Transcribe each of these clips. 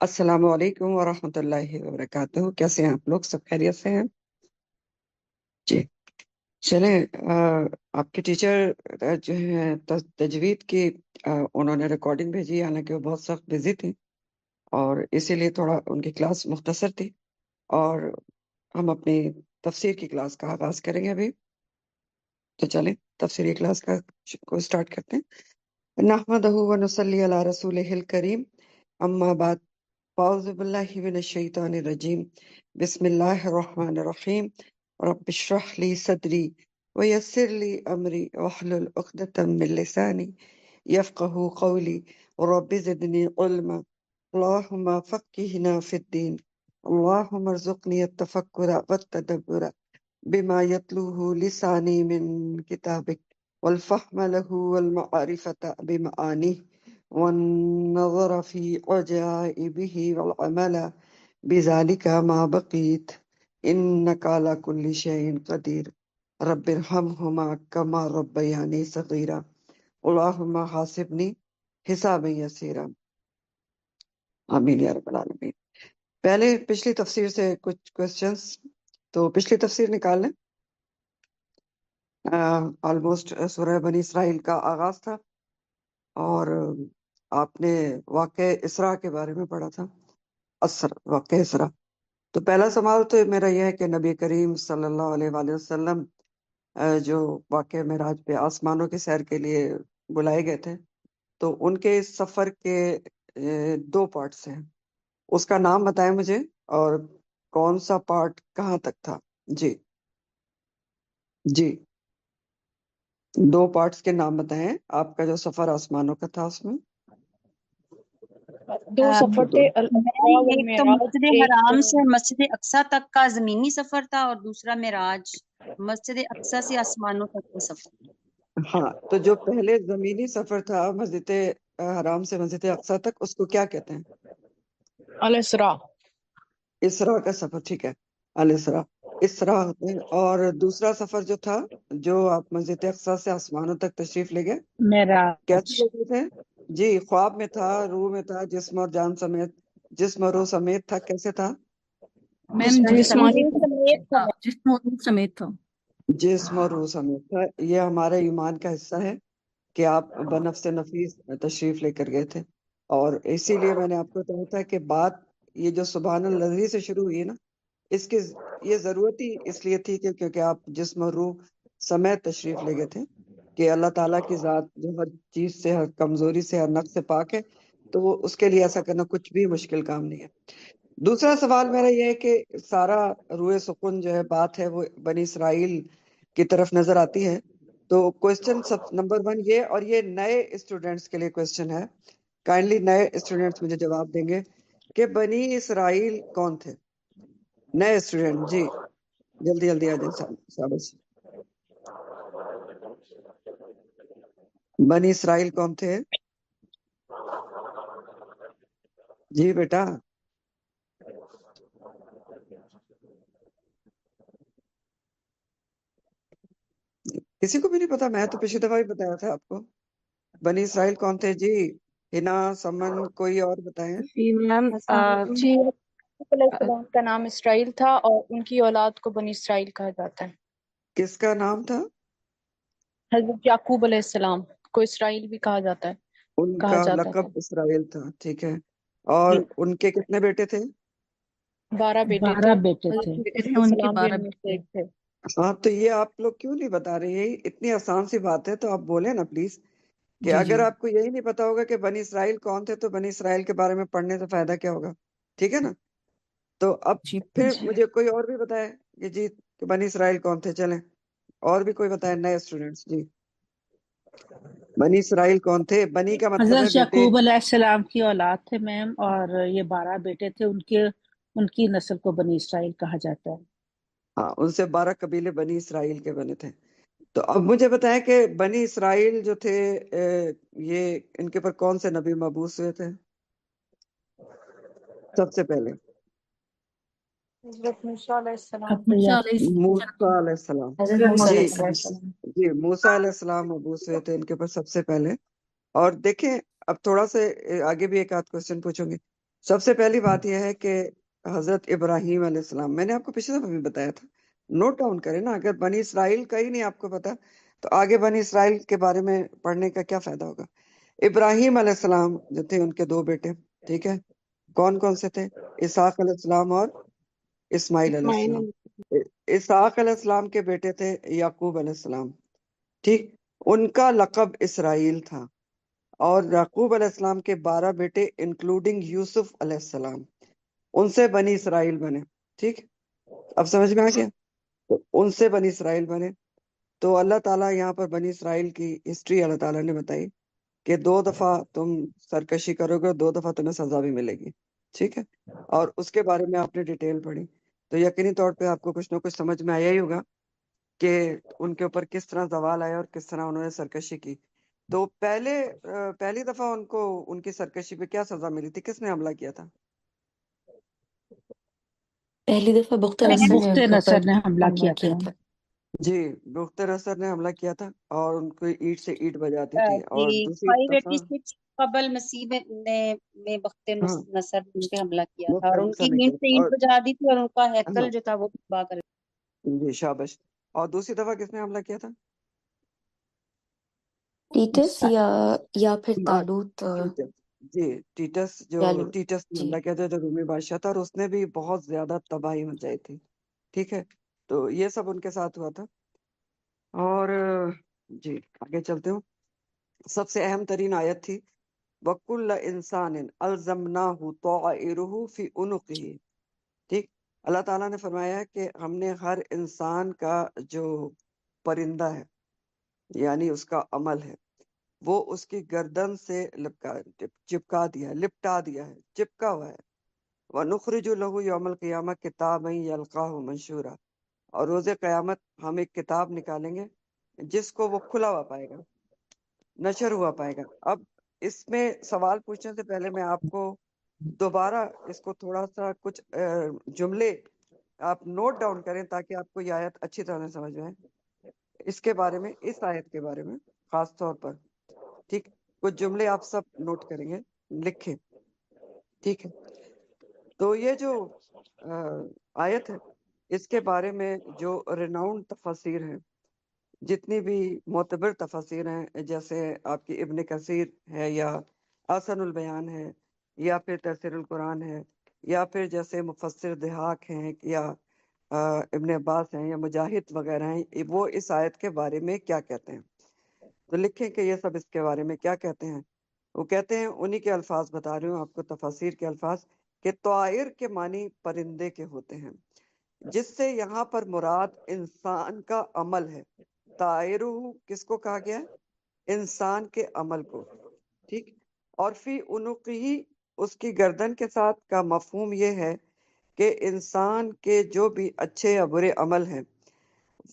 السلام علیکم ورحمۃ اللہ وبرکاتہ. کیسے ہیں آپ لوگ؟ سب خیریت سے ہیں؟ جی چلیں. آپ کے ٹیچر جو ہیں تجوید کی انہوں نے ریکارڈنگ بھیجی، حالانکہ وہ بہت سخت بزی تھی اور اسی لیے تھوڑا ان کی کلاس مختصر تھی، اور ہم اپنی تفسیر کی کلاس کا آغاز کریں گے ابھی. تو چلیں تفسیری کلاس کو اسٹارٹ کرتے ہیں. نحمدہ ونصلی علی رسولہ الکریم، اما بعد، اعوذ باللہ من الشیطان الرجیم، بسم اللہ الرحمن الرحیم. رب اشرح لی صدری ویسر لی امری واحلل عقدۃ من لسانی یفقہوا قولی. رب زدنی علما، اللہم فقہنا فی الدین، اللہم ارزقنی التفکر والتدبر بما یتلوہ لسانی من کتابک، والفهم له والمعرفة بمعانيه، والنظر في عجائبه والعمل بذلك ما بقيت، إنك على كل شيء قدير. رب ارحمهما كما ربياني صغيرا، اللهم حاسبني حسابا يسيرا. آمین یا رب العالمین. پہلے پچھلی تفسیر سے کچھ کوسچنز. تو پچھلی تفسیر نکال لیں. آلموسٹ سورہ بنی اسرائیل کا آغاز تھا، اور آپ نے واقع اسراء کے بارے میں پڑھا تھا. واقع اسراء. تو پہلا سوال تو میرا یہ ہے کہ نبی کریم صلی اللہ علیہ وآلہ وسلم جو واقع معراج پہ آسمانوں کی سیر کے لیے بلائے گئے تھے، تو ان کے اس سفر کے دو پارٹس ہیں. اس کا نام بتائیں مجھے، اور کون سا پارٹ کہاں تک تھا. جی جی دو پارٹس کے نام بتائیں آپ کا جو سفر آسمانوں کا تھا اس میں. دو سفر تھے، الاسراء ایک تو والمعراج. مسجد حرام سے مسجد اقصی تک کا زمینی سفر تھا، اور دوسرا معراج مسجد اقصی سے آسمانوں تک کا سفر. ہاں، تو جو پہلے زمینی سفر تھا مسجد حرام سے مسجد اقصی تک، اس کو کیا کہتے ہیں؟ الاسراء. اسراء کا سفر. ٹھیک ہے، الاسراء، اسراء ہوتے ہیں. اور دوسرا سفر جو تھا، جو آپ مسجد اقصی سے آسمانوں تک تشریف لے گئے، معراج کیسے لے گئے تھے؟ جی، خواب میں تھا، روح میں تھا، جسم اور جان سمیت، جسم اور روح سمیت تھا. کیسے تھا؟ میم جسمانی جسم و روح سمیت تھا. جسم اور روح سمیت تھا. یہ ہمارے ایمان کا حصہ ہے کہ آپ بنفس نفیس تشریف لے کر گئے تھے. اور اسی لیے میں نے آپ کو کہا تھا کہ بات یہ جو سبحان الذی سے شروع ہوئی ہے نا، اس کی یہ ضرورت ہی اس لیے تھی کہ کیونکہ آپ جسم اور روح سمیت تشریف لے گئے تھے، کہ اللہ تعالیٰ کی ذات جو ہر چیز سے، ہر کمزوری سے، ہر نقص سے پاک ہے، تو وہ اس کے لیے ایسا کرنا کچھ بھی مشکل کام نہیں ہے. دوسرا سوال میرا یہ ہے کہ سارا روئے سکون جو ہے بات ہے وہ بنی اسرائیل کی طرف نظر آتی ہے. تو کوشچن نمبر 1 یہ، اور یہ نئے اسٹوڈنٹس کے لیے کوشچن ہے. کائنڈلی نئے اسٹوڈنٹس مجھے جواب دیں گے کہ بنی اسرائیل کون تھے. نئے اسٹوڈنٹ جی جلدی جلدی آ جائیں صاحب. بنی اسرائیل کون تھے؟ جی بیٹا. کسی کو بھی نہیں پتا؟ میں تو پچھلی دفعہ بھی بتایا تھا آپ کو. بنی اسرائیل کون تھے؟ جی ہنا، سمن، کوئی اور بتائیں. جی میم، جی یعقوب علیہ السلام کا نام اسرائیل تھا، اور ان کی اولاد کو بنی اسرائیل کہا جاتا ہے. کس کا نام تھا؟ حضرت یعقوب علیہ السلام کو اسرائیل بھی کہا جاتا ہے، ان کہا کا جاتا تھا. لقب اسرائیل تھا. ٹھیک ہے. اور جی ان کے کتنے بیٹے تھے؟ 12 بیٹے 12 تھے. بیٹے حضرت تھے، یوسف ان علیہ کے السلام بھی 12 ان میں سے بیٹے. ایک تھے. ہاں، تو یہ آپ لوگ کیوں نہیں بتا رہے؟ یہ اتنی آسان سی بات ہے، تو آپ بولیں نا پلیز. کہ جی اگر جی آپ کو یہی نہیں پتا ہوگا کہ بنی اسرائیل کون تھے، تو بنی اسرائیل کے بارے میں پڑھنے سے فائدہ کیا ہوگا؟ ٹھیک ہے نا. تو اب جی پھر مجھے کوئی اور بھی بتائے کہ جی کہ بنی اسرائیل کون تھے. چلیں اور بھی کوئی بتائے نئے اسٹوڈنٹس. جی بنی اسرائیل کون تھے؟ بنی کا مطلب ہے حضرت بیٹے. یعقوب علیہ السلام کی اولاد تھے میم، اور یہ 12 بیٹے تھے. ان کی نسل کو بنی اسرائیل کہا جاتا ہے. ہاں، ان سے 12 قبیلے بنی اسرائیل کے بنے تھے. تو اب مجھے بتائیں کہ بنی اسرائیل جو تھے، یہ ان کے پر کون سے نبی مبعوث ہوئے تھے سب سے پہلے؟ حضرت موسیٰ علیہ السلام. موسیٰ علیہ موسیٰ علیہ السلام. حضرت موسیٰ جی علیہ السلام. جی موسیٰ علیہ السلام مبعوث ہوئے تھے ان کے پر سب سے پہلے. اور دیکھیں اب تھوڑا سے آگے بھی ایک آدھ کوشچن پوچھوں گی. سب سے پہلی بات یہ ہے کہ حضرت ابراہیم علیہ السلام، میں نے آپ کو پچھلے دفعہ بھی بتایا تھا، نوٹ ڈاؤن کریں نا، اگر بنی اسرائیل کا ہی نہیں آپ کو پتا تو آگے بنی اسرائیل کے بارے میں پڑھنے کا کیا فائدہ ہوگا۔ ابراہیم علیہ السلام جو تھے، ان کے دو بیٹے، ٹھیک ہے، کون کون سے تھے؟ اسحاق علیہ السلام اور اسماعیل علیہ السلام۔ اسحاق علیہ السلام کے بیٹے تھے یعقوب علیہ السلام، ٹھیک، ان کا لقب اسرائیل تھا، اور یعقوب علیہ السلام کے 12 بیٹے انکلوڈنگ یوسف علیہ السلام، ان سے بنی اسرائیل بنے، ٹھیک، اب سمجھ میں آ گیا؟ تو ان سے بنی اسرائیل بنے، تو اللہ تعالیٰ یہاں پر بنی اسرائیل کی ہسٹری اللہ تعالیٰ نے بتائی کہ 2 دفعہ تم سرکشی کرو گے، 2 دفعہ تمہیں سزا بھی ملے گی، ٹھیک ہے، اور اس کے بارے میں آپ نے ڈیٹیل پڑھی، تو یقینی طور پہ آپ کو کچھ نہ کچھ سمجھ میں آیا ہی ہوگا کہ ان کے اوپر کس طرح زوال آیا اور کس طرح انہوں نے سرکشی کی۔ تو پہلی دفعہ ان کو ان کی سرکشی پہ کیا سزا ملی تھی؟ کس نے حملہ کیا تھا؟ پہلی دفعہ بخت نصر نے بخت ان کے نصر اوپر نے حملہ حملہ کیا کیا تھا۔ تھا۔ جی، بخت نصر نے حملہ کیا تھا، اور ان کو اینٹ سے اینٹ بجاتی تھی، اور جی دوسری دفعہ 586 قبل مسیح میں بخت ہاں نصر نے ان پہ حملہ کیا تھا، بخت اور ان نصر کی نے کیا اینٹ تھا، سے اینٹ اور بجا دی تھی، اور ان کا ہاں ہیکل جو تھا وہ تباہ کر جی شابش، اور دوسری دفعہ کس نے حملہ کیا تھا؟ ٹیٹس یا پھر ہاں طالوت ٹیٹس، جی ٹیٹس، جو جالوت ٹیٹس نے جی۔ حملہ کیا تھا، جو رومی بادشاہ تھا، اور اس نے بھی بہت زیادہ تباہی مچائی تھی، ٹھیک ہے، تو یہ سب ان کے ساتھ ہوا تھا۔ اور جی آگے چلتے ہوں، سب سے اہم ترین آیت تھی وَكُلَّ إِنسَانٍ أَلْزَمْنَاهُ طَائِرَهُ فِي عُنُقِهِ، ٹھیک، اللہ تعالیٰ نے فرمایا کہ ہم نے ہر انسان کا جو پرندہ ہے، یعنی اس کا عمل ہے، وہ اس کی گردن سے چپکا دیا ہے، لپٹا دیا ہے، چپکا ہوا ہے۔ وَنُخْرِجُ لَهُ يَوْمَ الْقِيَامَةِ كِتَابًا يَلْقَاهُ مَنشُورًا، اور روز قیامت ہم ایک کتاب نکالیں گے جس کو وہ کھلا ہوا پائے گا، نشر ہوا پائے گا۔ اب اس میں سوال پوچھنے سے پہلے میں آپ کو دوبارہ اس کو تھوڑا سا کچھ جملے آپ نوٹ ڈاؤن کریں تاکہ آپ کو یہ آیت اچھی طرح سے سمجھ میں آئے۔ اس کے بارے میں، اس آیت کے بارے میں خاص طور پر، ٹھیک، کچھ جملے آپ سب نوٹ کریں گے، لکھیں، ٹھیک ہے۔ تو یہ جو آیت ہے، اس کے بارے میں جو ریناؤنڈ تفاسیر ہیں، جتنی بھی معتبر تفاسیر ہیں، جیسے آپ کی ابن کثیر ہے، یا احسن البیان ہے، یا پھر تفسیر القرآن ہے، یا پھر جیسے مفسر دہاق ہیں، یا ابن عباس ہیں، یا مجاہد وغیرہ ہیں، وہ اس آیت کے بارے میں کیا کہتے ہیں، تو لکھیں کہ یہ سب اس کے بارے میں کیا کہتے ہیں۔ وہ کہتے ہیں، انہی کے الفاظ بتا رہی ہوں آپ کو، تفاسیر کے الفاظ، کہ طائر کے معنی پرندے کے ہوتے ہیں، جس سے یہاں پر مراد انسان کا عمل ہے۔ طائرہ کس کو کہا گیا ہے؟ انسان کے عمل کو، ٹھیک، اور فی عنقہ، اس کی گردن کے ساتھ کا مفہوم یہ ہے کہ انسان کے جو بھی اچھے یا برے عمل ہیں،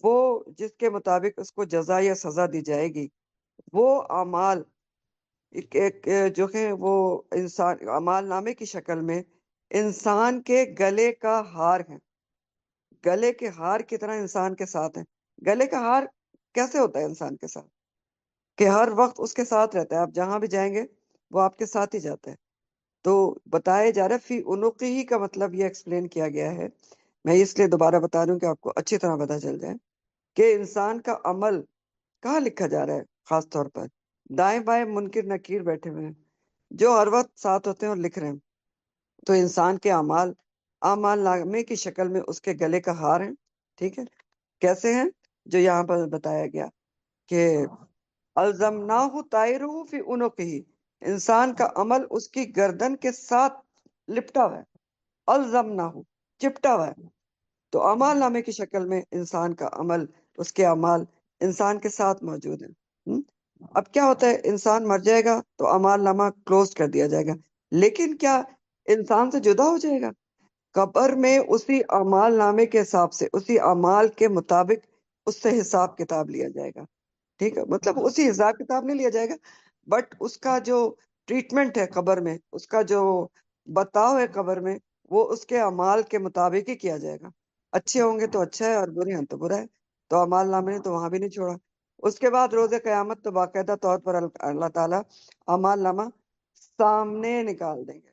وہ جس کے مطابق اس کو جزا یا سزا دی جائے گی، وہ اعمال جو ہے وہ انسان اعمال نامے کی شکل میں انسان کے گلے کا ہار ہے، گلے کے ہار کی طرح انسان کے ساتھ ہے۔ گلے کا ہار کیسے ہوتا ہے انسان کے ساتھ؟ کہ ہر وقت اس کے ساتھ رہتا ہے، آپ جہاں بھی جائیں گے وہ آپ کے ساتھ ہی جاتا ہے۔ تو بتایا جا رہا ہے فی عنقہ کا مطلب یہ ایکسپلین کیا گیا ہے، میں اس لیے دوبارہ بتا رہا ہوں کہ آپ کو اچھی طرح پتہ چل جائے کہ انسان کا عمل کہاں لکھا جا رہا ہے۔ خاص طور پر دائیں بائیں منکر نکیر بیٹھے ہوئے ہیں جو ہر وقت ساتھ ہوتے ہیں اور لکھ رہے ہیں، تو انسان کے اعمال نامے کی شکل میں اس کے گلے کا ہار ہیں، ٹھیک ہے، کیسے ہیں؟ جو یہاں پر بتایا گیا کہ الزمناہ طائرہ فی عنقہ، انسان کا عمل اس کی گردن کے ساتھ لپٹا ہوا ہے، الزمناہ، چپٹا ہوا ہے، تو اعمال نامے کی شکل میں انسان کا عمل، اس کے اعمال انسان کے ساتھ موجود ہیں۔ اب کیا ہوتا ہے، انسان مر جائے گا تو اعمال نامہ کلوز کر دیا جائے گا، لیکن کیا انسان سے جدا ہو جائے گا؟ قبر میں اسی اعمال نامے کے حساب سے، اسی اعمال کے مطابق اس سے حساب کتاب لیا جائے گا، ٹھیک ہے، مطلب اسی حساب کتاب نہیں لیا جائے گا، بٹ اس کا جو ٹریٹمنٹ ہے قبر میں، اس کا جو بتاؤ ہے قبر میں، وہ اس کے اعمال کے مطابق ہی کیا جائے گا۔ اچھے ہوں گے تو اچھا ہے، اور برے ہیں تو برا ہے، تو اعمال نامے نے تو وہاں بھی نہیں چھوڑا۔ اس کے بعد روز قیامت تو باقاعدہ طور پر اللہ تعالیٰ اعمال نامہ سامنے نکال دیں گے،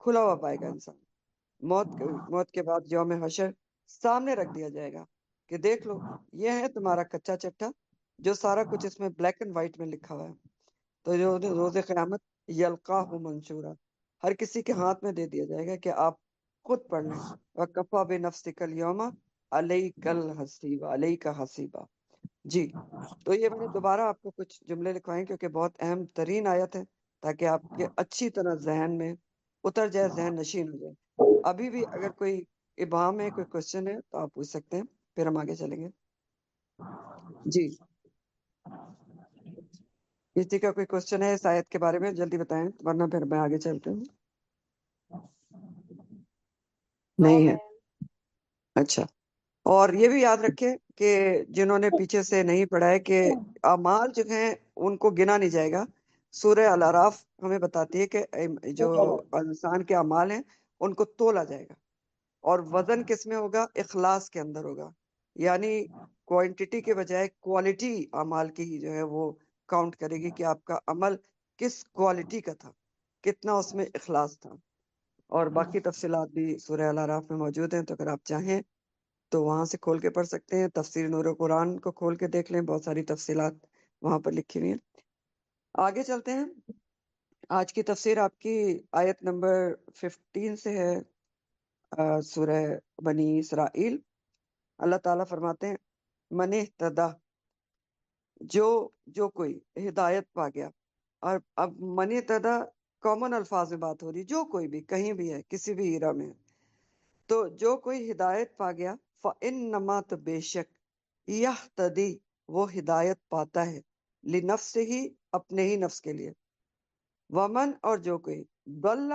کھلا ہوا پائے گا انسان موت کے بعد یوم حشر سامنے رکھ دیا جائے گا کہ دیکھ لو، یہ ہے تمہارا کچا چٹا جو سارا کچھ اس میں بلیک اینڈ وائٹ میں لکھا ہوا ہے۔ تو جو روز قیامت یلقاہ منشورا، ہر کسی کے ہاتھ میں دے دیا جائے گا کہ آپ خود پڑھ لیں، وَكَفَى بِنَفْسِكَ الْيَوْمَ عَلَيْكَ الْحَسِيبَ، عَلَيْكَ حَسِيبًا۔ جی، تو یہ میں نے دوبارہ آپ کو کچھ جملے لکھوائے کیونکہ بہت اہم ترین آیت ہے، تاکہ آپ کے اچھی طرح ذہن میں اتر جائے، ذہن نشین ہو جائے۔ ابھی بھی اگر کوئی ابہام ہے، کوئی کوشچن ہے تو آپ پوچھ سکتے ہیں، پھر ہم آگے چلیں گے۔ جی، کسی کا کوئی کوشچن ہے اس آیت کے بارے میں جلدی بتائیں، ورنہ پھر میں آگے چلتی ہوں۔ نہیں ہے؟ اچھا، اور یہ بھی یاد رکھیں کہ جنہوں نے پیچھے سے نہیں پڑھا ہے کہ اعمال جو ہیں ان کو گنا نہیں جائے گا۔ سورہ الاعراف ہمیں بتاتی ہے کہ جو انسان کے اعمال ہیں ان کو تولا جائے گا، اور وزن کس میں ہوگا؟ اخلاص کے اندر ہوگا، یعنی کوانٹٹی کے بجائے کوالٹی اعمال کی جو ہے وہ کاؤنٹ کرے گی کہ آپ کا عمل کس کوالٹی کا تھا، کتنا اس میں اخلاص تھا۔ اور باقی تفصیلات بھی سورہ الاعراف میں موجود ہیں، تو اگر آپ چاہیں تو وہاں سے کھول کے پڑھ سکتے ہیں۔ تفسیر نور قرآن کو کھول کے دیکھ لیں، بہت ساری تفصیلات وہاں پر لکھی ہوئی ہیں۔ آگے چلتے ہیں۔ آج کی تفسیر آپ کی آیت نمبر 15 سے ہے، سورہ بنی اسرائیل۔ اللہ تعالیٰ فرماتے ہیں من اہتدی، جو کوئی ہدایت پا گیا، اور اب من اہتدی کامن الفاظ میں بات ہو رہی، جو کوئی بھی کہیں بھی ہے، کسی بھی ایرا میں ہے، تو جو کوئی ہدایت پا گیا، فَإِنَّمَا، تو بے شک، یہتدی، وہ ہدایت پاتا ہے، لنفسہ ہی، اپنے ہی نفس کے لیے، ومن، اور جو کوئی ضل،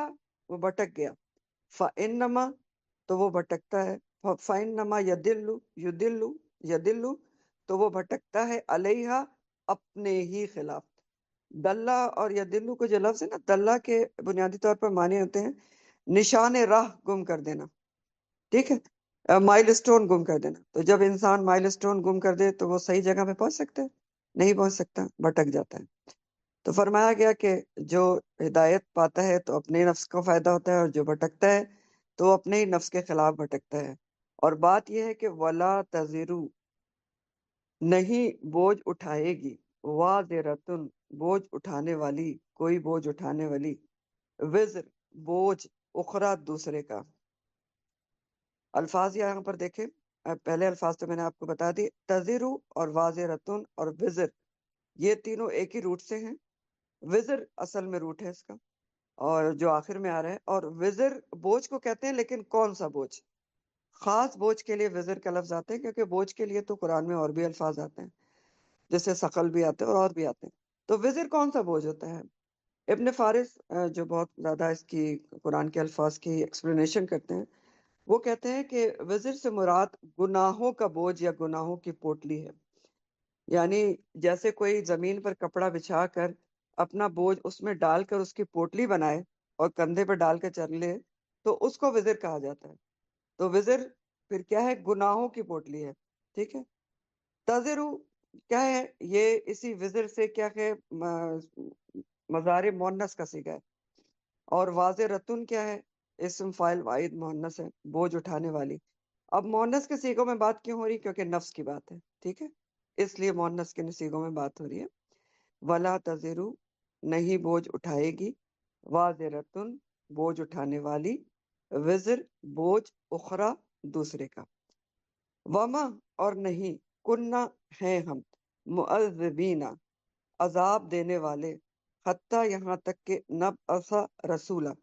وہ بھٹک گیا، فَإِنَّمَا، تو وہ بھٹکتا ہے، فَإِنَّمَا يَضِلُّ، تو وہ بھٹکتا ہے، علیہا، اپنے ہی خلاف۔ دلہ اور یدلو کو جو لفظ ہے نا، دلہ کے بنیادی طور پر معنی ہوتے ہیں نشان راہ گم کر دینا، ٹھیک ہے، مائل اسٹون گم کر دینا۔ تو جب انسان مائل اسٹون گم کر دے تو وہ صحیح جگہ پہ پہنچ سکتا ہے؟ نہیں پہنچ سکتا، بھٹک جاتا ہے۔ تو فرمایا گیا کہ جو ہدایت پاتا ہے تو اپنے نفس کو فائدہ ہوتا ہے، اور جو بھٹکتا ہے تو وہ اپنے ہی نفس کے خلاف بھٹکتا ہے۔ اور بات یہ ہے کہ ولا تزرو، نہیں بوجھ اٹھائے گی، وازرتن، بوجھ اٹھانے والی، کوئی بوجھ اٹھانے والی، وزر، بوجھ، اخرى، دوسرے کا۔ الفاظ یہاں پر دیکھیں، پہلے الفاظ تو میں نے آپ کو بتا دی، تزرو اور وازرتن اور وزر، یہ تینوں ایک ہی روٹ سے ہیں۔ وزر اصل میں روٹ ہے اس کا، اور جو آخر میں آ رہا ہے، اور وزر بوجھ کو کہتے ہیں، لیکن کون سا بوجھ؟ خاص بوجھ کے لیے وزر کا لفظ آتا ہے، کیونکہ بوجھ کے لیے تو قرآن میں اور بھی الفاظ آتے ہیں، جیسے ثقل بھی آتے ہیں اور بھی آتے ہیں۔ تو وزر کون سا بوجھ ہوتا ہے؟ ابن فارس جو بہت زیادہ اس کی قرآن کے الفاظ کی ایکسپلینیشن کرتے ہیں، وہ کہتے ہیں کہ وزر سے مراد گناہوں کا بوجھ یا گناہوں کی پوٹلی ہے، یعنی جیسے کوئی زمین پر کپڑا بچھا کر اپنا بوجھ اس میں ڈال کر اس کی پوٹلی بنائے اور کندھے پہ ڈال کر چل لے، تو اس کو وزر کہا جاتا ہے۔ تو وزر پھر کیا ہے؟ گناہوں کی پوٹلی ہے، ٹھیک ہے۔ تزرو کیا ہے؟ یہ اسی وزر سے کیا ہے؟ مضارع مؤنث کا صیغہ ہے۔ اور واضح رتن کیا ہے؟ اسم فاعل واحد مؤنث ہے، بوجھ اٹھانے والی۔ اب مؤنث کے صیغوں میں بات کیوں ہو رہی؟ کیونکہ نفس کی بات ہے، ٹھیک ہے، اس لیے مؤنث کے صیغوں میں بات ہو رہی ہے۔ ولا تزرو، نہیں بوجھ اٹھائے گی، واضرتن، بوجھ اٹھانے والی، وزر، بوجھ، اخرى، دوسرے کا۔ وما، اور نہیں، کننا، ہیں ہم، معذبین، عذاب دینے والے، حتیٰ، یہاں تک کہ نبعث رسولا،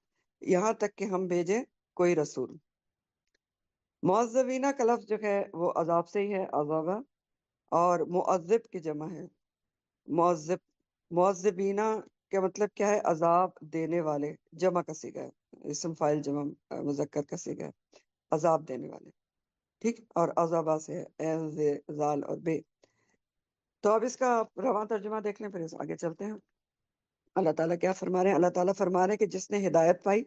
یہاں تک کہ ہم بھیجیں کوئی رسول۔ معذبین کا لفظ جو ہے وہ عذاب سے ہی ہے، عذابہ، اور معذب کی جمع ہے، معذب۔ معذبین کا مطلب کیا ہے؟ عذاب دینے والے، جمع کا صیغہ ہے، اسم فاعل جمع مذکر کا صیغہ ہے، عذاب دینے والے، ٹھیک۔ اور عذابہ سے ہے، عین، زال اور بے۔ تو اب اس کا رواں ترجمہ دیکھ لیں، پھر اس آگے چلتے ہیں۔ اللہ تعالیٰ کیا فرما رہے ہیں؟ اللہ تعالیٰ فرما رہے ہیں کہ جس نے ہدایت پائی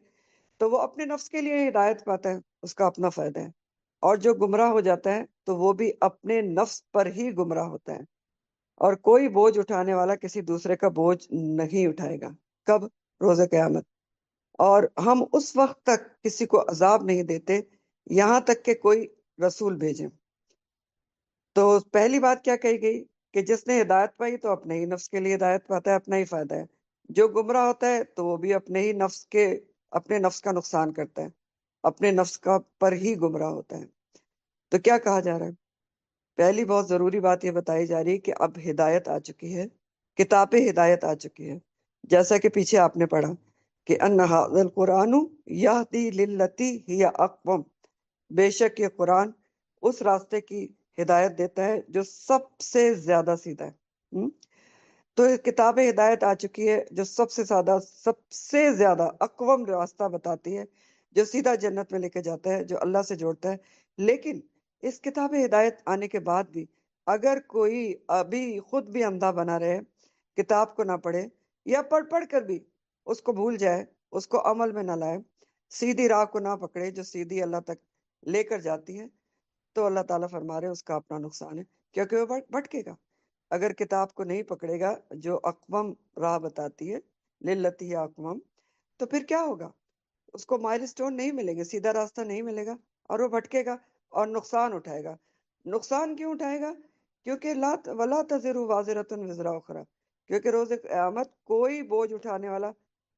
تو وہ اپنے نفس کے لیے ہدایت پاتا ہے، اس کا اپنا فائدہ ہے، اور جو گمراہ ہو جاتا ہے تو وہ بھی اپنے نفس پر ہی گمراہ ہوتا ہے، اور کوئی بوجھ اٹھانے والا کسی دوسرے کا بوجھ نہیں اٹھائے گا. کب؟ روز قیامت. اور ہم اس وقت تک کسی کو عذاب نہیں دیتے یہاں تک کہ کوئی رسول بھیجیں. تو پہلی بات کیا کہی گئی کہ جس نے ہدایت پائی تو اپنے ہی نفس کے لیے ہدایت پاتا ہے، اپنا ہی فائدہ ہے. جو گمراہ ہوتا ہے تو وہ بھی اپنے نفس کا نقصان کرتا ہے، اپنے نفس کا پر ہی گمراہ ہوتا ہے. تو کیا کہا جا رہا ہے؟ پہلی بہت ضروری بات یہ بتائی جا رہی ہے کہ اب ہدایت آ چکی ہے، کتاب ہدایت آ چکی ہے. جیسا کہ پیچھے آپ نے پڑھا کہ ان ھذا القرآن یہدی للتی ہی اقوم، بے شک یہ قرآن اس راستے کی ہدایت دیتا ہے جو سب سے زیادہ سیدھا ہے. تو کتاب ہدایت آ چکی ہے جو سب سے زیادہ اقوم راستہ بتاتی ہے، جو سیدھا جنت میں لے کے جاتا ہے، جو اللہ سے جوڑتا ہے. لیکن اس کتاب ہدایت آنے کے بعد بھی اگر کوئی ابھی خود بھی اندھا بنا رہے، کتاب کو نہ پڑھے، یا پڑھ کر بھی اس کو بھول جائے، اس کو عمل میں نہ لائے، سیدھی راہ کو نہ پکڑے جو سیدھی اللہ تک لے کر جاتی ہے، تو اللہ تعالیٰ فرما رہے اس کا اپنا نقصان ہے، کیونکہ وہ بھٹکے گا. اگر کتاب کو نہیں پکڑے گا جو اقوم راہ بتاتی ہے، للتی اقوم، تو پھر کیا ہوگا؟ اس کو مائل سٹون نہیں ملیں گے، سیدھا راستہ نہیں ملے گا، اور وہ بھٹکے گا اور نقصان اٹھائے گا. نقصان کیوں اٹھائے گا؟ کیونکہ ولا تزر وازرۃ وزر اخرى، کیونکہ روز قیامت کوئی بوجھ اٹھانے والا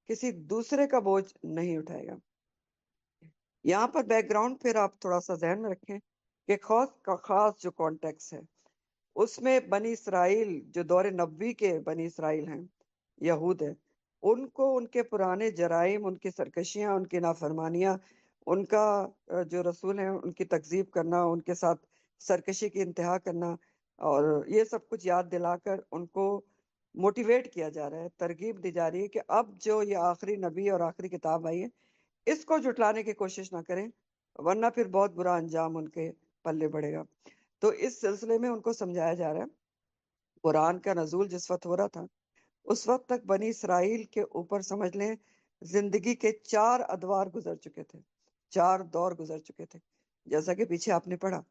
کسی دوسرے کا بوجھ نہیں اٹھائے گا. یہاں پر بیک گراؤنڈ پھر آپ تھوڑا سا ذہن میں رکھیں کہ خاص جو کانٹیکس ہے اس میں بنی اسرائیل، جو دور نبوی کے بنی اسرائیل ہیں، یہود ہیں، ان کو ان کے پرانے جرائم، ان کی سرکشیاں، ان کی نافرمانیاں، ان کا جو رسول ہیں ان کی تکذیب کرنا، ان کے ساتھ سرکشی کی انتہا کرنا، اور یہ سب کچھ یاد دلا کر ان کو موٹیویٹ کیا جا رہا ہے، ترغیب دی جا رہی ہے کہ اب جو یہ آخری نبی اور آخری کتاب آئی ہے اس کو جھٹلانے کی کوشش نہ کریں، ورنہ پھر بہت برا انجام ان کے پلے پڑے گا. تو اس سلسلے میں ان کو سمجھایا جا رہا ہے. قرآن کا نزول جس وقت ہو رہا تھا اس وقت تک بنی اسرائیل کے اوپر سمجھ لیں زندگی کے 4 ادوار گزر چکے تھے، 4 دور گزر چکے تھے. جیسا کہ پیچھے آپ نے پڑھا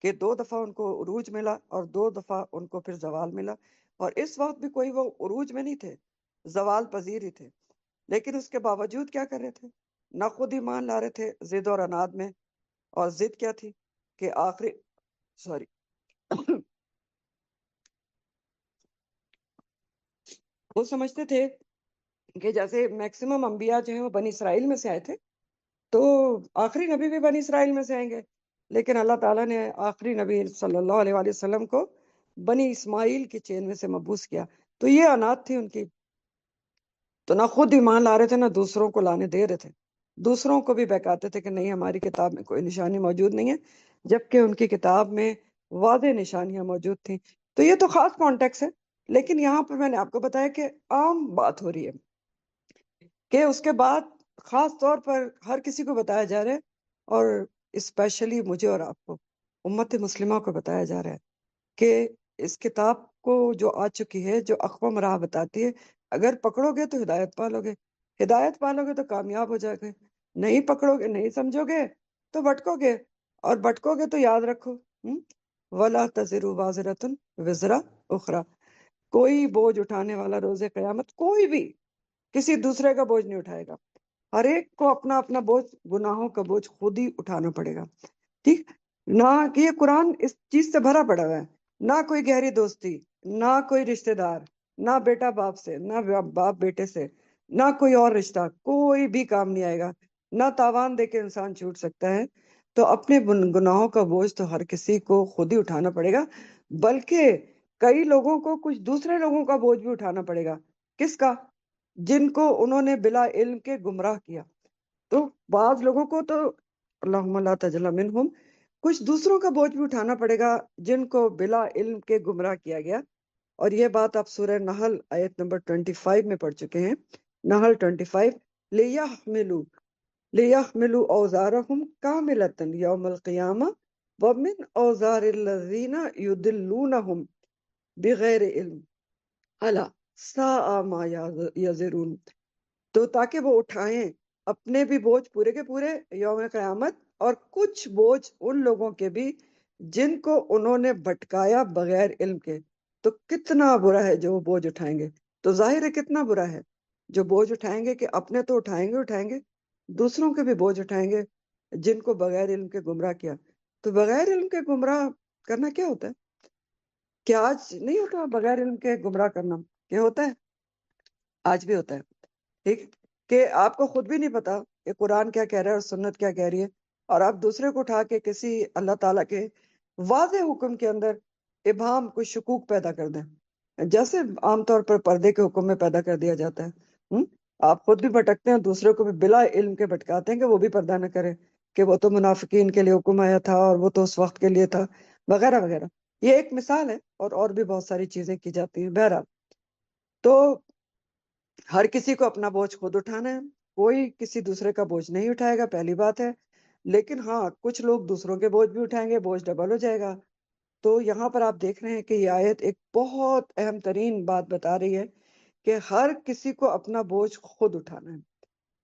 کہ 2 دفعہ ان کو عروج ملا اور 2 دفعہ ان کو پھر زوال ملا، اور اس وقت بھی کوئی وہ عروج میں نہیں تھے، زوال پذیر ہی تھے. لیکن اس کے باوجود کیا کر رہے تھے؟ نہ خود ایمان لا رہے تھے، ضد اور عناد میں. اور ضد کیا تھی کہ آخری وہ سمجھتے تھے کہ جیسے میکسیمم انبیاء جو ہیں وہ بنی اسرائیل میں سے آئے تھے، تو آخری نبی بھی بنی اسرائیل میں سے آئیں گے. لیکن اللہ تعالیٰ نے آخری نبی صلی اللہ علیہ وآلہ وسلم کو بنی اسماعیل کی چین میں سے مبعوث کیا. تو یہ عناد تھی ان کی. تو نہ خود ایمان لا رہے تھے، نہ دوسروں کو لانے دے رہے تھے. دوسروں کو بھی بہکاتے تھے کہ نہیں، ہماری کتاب میں کوئی نشانی موجود نہیں ہے، جبکہ ان کی کتاب میں واضح نشانیاں موجود تھیں. تو یہ تو خاص کانٹیکس ہے، لیکن یہاں پر میں نے آپ کو بتایا کہ عام بات ہو رہی ہے کہ اس کے بعد خاص طور پر ہر کسی کو بتایا جا رہا ہے، اور اسپیشلی مجھے اور آپ کو، امت مسلمہ کو بتایا جا رہا ہے کہ اس کتاب کو جو آ چکی ہے، جو اقوام راہ بتاتی ہے، اگر پکڑو گے تو ہدایت پالو گے، ہدایت پالو گے تو کامیاب ہو جائے گے، نہیں پکڑو گے، نہیں سمجھو گے تو بھٹکو گے. اور بھٹکو گے تو یاد رکھو وَلَا تَزِرُ وَازِرَةٌ وِزْرَ أُخْرَى، کوئی بوجھ اٹھانے والا روز قیامت کوئی بھی کسی دوسرے کا بوجھ نہیں اٹھائے گا. ہر ایک کو اپنا اپنا بوجھ، گناہوں کا بوجھ خود ہی اٹھانا پڑے گا. ٹھیک نہ کہ یہ قرآن اس چیز سے بھرا پڑا ہوا ہے، نہ کوئی گہری دوستی، نہ کوئی رشتہ دار، نہ بیٹا باپ سے، نہ باپ بیٹے سے، نہ کوئی اور رشتہ، کوئی بھی کام نہیں آئے گا. نہ تاوان دے کے انسان چھوٹ سکتا ہے. تو اپنے گناہوں کا بوجھ تو ہر کسی کو خود ہی اٹھانا پڑے گا، بلکہ کئی لوگوں کو کچھ دوسرے لوگوں کا بوجھ بھی اٹھانا پڑے گا. کس کا؟ جن کو انہوں نے بلا علم کے گمراہ کیا. تو بعض لوگوں کو تو اللہم لا تجعلنا منہم، کچھ دوسروں کا بوجھ بھی اٹھانا پڑے گا جن کو بلا علم کے گمراہ کیا گیا. اور یہ بات آپ سورہ نحل آیت نمبر 25 میں پڑھ چکے ہیں. نحل 25، لیحملوا اوزارہم کاملۃ یوم القیامہ ومن اوزار الذین یضلونہم بغیر علم الا ساء ما یزرون. تو تاکہ وہ اٹھائیں اپنے بھی بوجھ پورے کے پورے یوم قیامت، اور کچھ بوجھ ان لوگوں کے بھی جن کو انہوں نے بھٹکایا بغیر علم کے. تو کتنا برا ہے جو وہ بوجھ اٹھائیں گے. تو ظاہر ہے کتنا برا ہے جو بوجھ اٹھائیں گے، کہ اپنے تو اٹھائیں گے دوسروں کے بھی بوجھ اٹھائیں گے جن کو بغیر علم کے گمراہ کیا. تو بغیر علم کے گمراہ کرنا کیا ہوتا ہے؟ کیا آج نہیں ہوتا بغیر علم کے گمراہ کرنا؟ کیا ہوتا ہے؟ آج بھی ہوتا ہے. ٹھیک، کہ آپ کو خود بھی نہیں پتا کہ قرآن کیا کہہ رہا ہے اور سنت کیا کہہ رہی ہے، اور آپ دوسرے کو اٹھا کے کسی اللہ تعالیٰ کے واضح حکم کے اندر ابہام، کوئی شکوک پیدا کر دیں، جیسے عام طور پر پردے کے حکم میں پیدا کر دیا جاتا ہے. آپ خود بھی بھٹکتے ہیں، دوسرے کو بھی بلا علم کے بھٹکاتے ہیں کہ وہ بھی پردہ نہ کرے، کہ وہ تو منافقین کے لیے حکم آیا تھا اور وہ تو اس وقت کے لیے تھا، وغیرہ وغیرہ. یہ ایک مثال ہے، اور بھی بہت ساری چیزیں کی جاتی ہیں. بہرحال تو ہر کسی کو اپنا بوجھ خود اٹھانا ہے، کوئی کسی دوسرے کا بوجھ نہیں اٹھائے گا، پہلی بات ہے. لیکن ہاں، کچھ لوگ دوسروں کے بوجھ بھی اٹھائیں گے، بوجھ ڈبل ہو جائے گا. تو یہاں پر آپ دیکھ رہے ہیں کہ یہ آیت ایک بہت اہم ترین بات بتا رہی ہے کہ ہر کسی کو اپنا بوجھ خود اٹھانا ہے.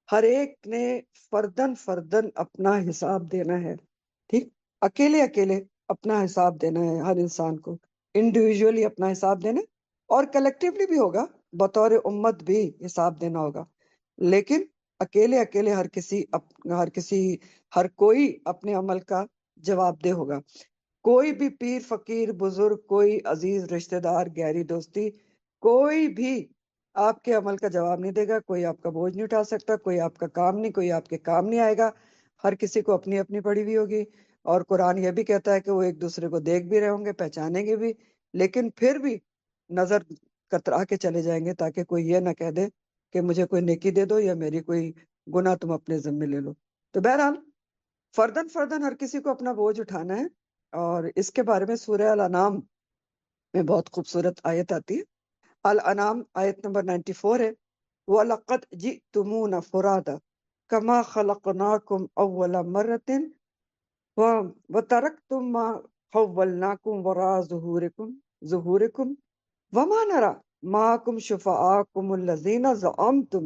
ہر ایک نے فردن فردن اپنا حساب دینا ہے. ٹھیک، اکیلے اکیلے اپنا حساب دینا ہے ہر انسان کو، انڈیویجولی اپنا حساب دینا ہے، اور کلیکٹیولی بھی ہوگا، بطور امت بھی حساب دینا ہوگا. لیکن اکیلے اکیلے ہر کوئی اپنے عمل کا جواب دہ ہوگا. کوئی بھی پیر فقیر بزرگ، کوئی عزیز رشتہ دار، گہری دوستی، کوئی بھی آپ کے عمل کا جواب نہیں دے گا. کوئی آپ کا بوجھ نہیں اٹھا سکتا، کوئی آپ کا کام نہیں، کوئی آپ کے کام نہیں آئے گا. ہر کسی کو اپنی اپنی پڑی ہوئی ہوگی. اور قرآن یہ بھی کہتا ہے کہ وہ ایک دوسرے کو دیکھ بھی رہے ہوں گے، پہچانیں گے بھی، لیکن پھر بھی نظر کترا کے چلے جائیں گے، تاکہ کوئی یہ نہ کہہ دے کہ مجھے کوئی نیکی دے دو یا میری کوئی گناہ تم اپنے ذمے لے لو. تو بہرحال فردن فردن ہر کسی کو اپنا بوجھ اٹھانا ہے. اور اس کے بارے میں سورہ الانعام میں بہت خوبصورت آیت آتی ہے. الانعام آیت نمبر 94 ہے، وَلَقَدْ جِئْتُمُونَ فُرَادَىٰ كَمَا خَلَقْنَاكُمْ أَوَّلَ مَرَّةٍ وَتَرَكْتُم مَّا خَوَّلْنَاكُمْ وَرَاءَ ظُهُورِكُمْ وَمَا نَرَىٰ مَعَكُمْ شُفَعَاءَكُمُ الَّذِينَ زَعَمْتُمْ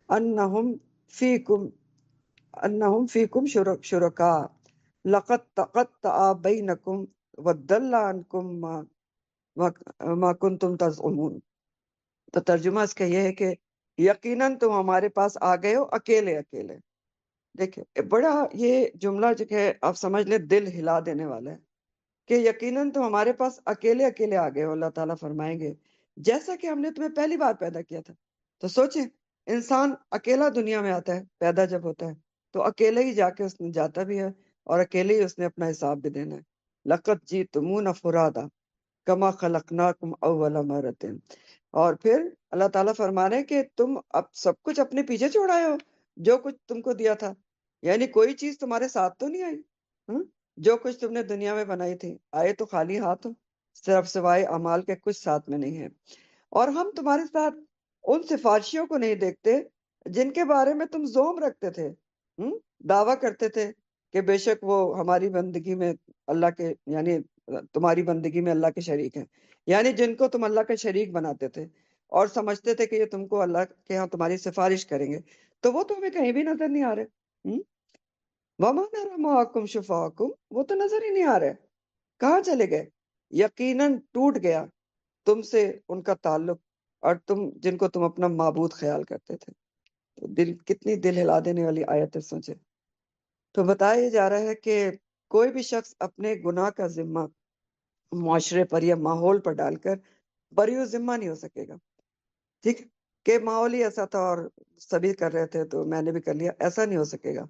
أَنَّهُمْ فِيكُمْ شُرَكَاءُ لَقَدْ تَقَطَّعَ بَيْنَكُمْ وَضَلَّ عَنكُم مَّا كُنتُمْ تَزْعُمُونَ. تو ترجمہ اس کا یہ ہے کہ یقیناً تم ہمارے پاس آ گئے ہو اکیلے اکیلے. دیکھیں بڑا یہ جملہ جو ہے آپ سمجھ لیں دل ہلا دینے والا ہے، کہ یقیناً تم ہمارے پاس اکیلے اکیلے آ گئے ہو. اللہ تعالیٰ فرمائیں گے جیسا کہ ہم نے تمہیں پہلی بار پیدا کیا تھا. تو سوچیں، انسان اکیلا دنیا میں آتا ہے، پیدا جب ہوتا ہے تو اکیلے ہی جا کے اس نے جاتا بھی ہے، اور اکیلے ہی اس نے اپنا حساب بھی دینا ہے. لَقَدْ جِئْتُمُونَ فُرَادَىٰ كَمَا خَلَقْنَاكُمْ أَوَّلَ مَرَّةٍ. اور پھر اللہ تعالیٰ فرما رہے ہیں کہ تم اب سب کچھ اپنے پیچھے چھوڑ آئے ہو، جو کچھ تم کو دیا تھا. یعنی کوئی چیز تمہارے ساتھ تو نہیں آئی. جو کچھ تم نے دنیا میں بنائی تھی، آئے تو خالی ہاتھ ہو، صرف سوائے اعمال کے کچھ ساتھ میں نہیں ہے. اور ہم تمہارے ساتھ ان سفارشیوں کو نہیں دیکھتے جن کے بارے میں تم زوم رکھتے تھے، دعویٰ کرتے تھے کہ بے شک وہ ہماری بندگی میں اللہ کے، یعنی تمہاری بندگی میں اللہ کے شریک ہیں. یعنی جن کو تم اللہ کا شریک بناتے تھے اور سمجھتے تھے کہ یہ تم کو اللہ کے ہاں تمہاری سفارش کریں گے، تو وہ تو ہمیں کہیں بھی نظر نہیں آ رہے. وَمَا نَرَىٰ مَعَكُمْ شُفَعَاءَكُمْ، وہ تو نظر ہی نہیں آ رہے، کہاں چلے گئے؟ یقیناً ٹوٹ گیا تم سے ان کا تعلق، اور تم جن کو تم اپنا معبود خیال کرتے تھے. تو کتنی دل ہلا دینے والی آیت ہے، سوچے. تو بتایا جا رہا ہے کہ کوئی بھی شخص اپنے گناہ کا ذمہ معاشرے پر یا ماحول پر ڈال کر بری ذمہ نہیں ہو سکے گا. ٹھیک، کہ ماحول ہی ایسا تھا اور سبھی کر رہے تھے تو میں نے بھی کر لیا، ایسا نہیں ہو سکے گا.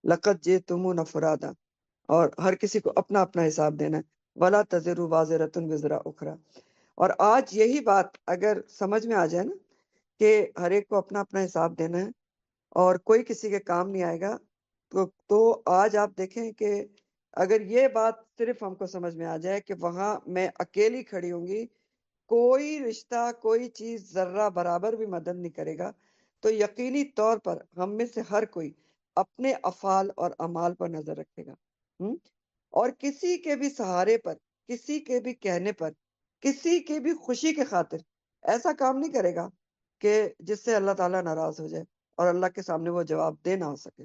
لَقَدْ جِئْتُمُونَ فُرَادَىٰ، اور ہر کسی کو اپنا اپنا حساب دینا ہے. وَلَا تَزِرُ وَازِرَةٌ وِزْرَ أُخْرَىٰ. اور آج یہی بات اگر سمجھ میں آ جائے نا، کہ ہر ایک کو اپنا اپنا حساب دینا ہے اور کوئی کسی کے کام نہیں آئے گا، تو آج آپ دیکھیں کہ اگر یہ بات صرف ہم کو سمجھ میں آ جائے کہ وہاں میں اکیلی کھڑی ہوں گی، کوئی رشتہ کوئی چیز ذرہ برابر بھی مدد نہیں کرے گا، تو یقینی طور پر ہم میں سے ہر کوئی اپنے افعال اور اعمال پر نظر رکھے گا. اور کسی کے بھی سہارے پر، کسی کے بھی کہنے پر، کسی کے بھی خوشی کے خاطر ایسا کام نہیں کرے گا کہ جس سے اللہ تعالیٰ ناراض ہو جائے اور اللہ کے سامنے وہ جواب دے نہ ہو سکے.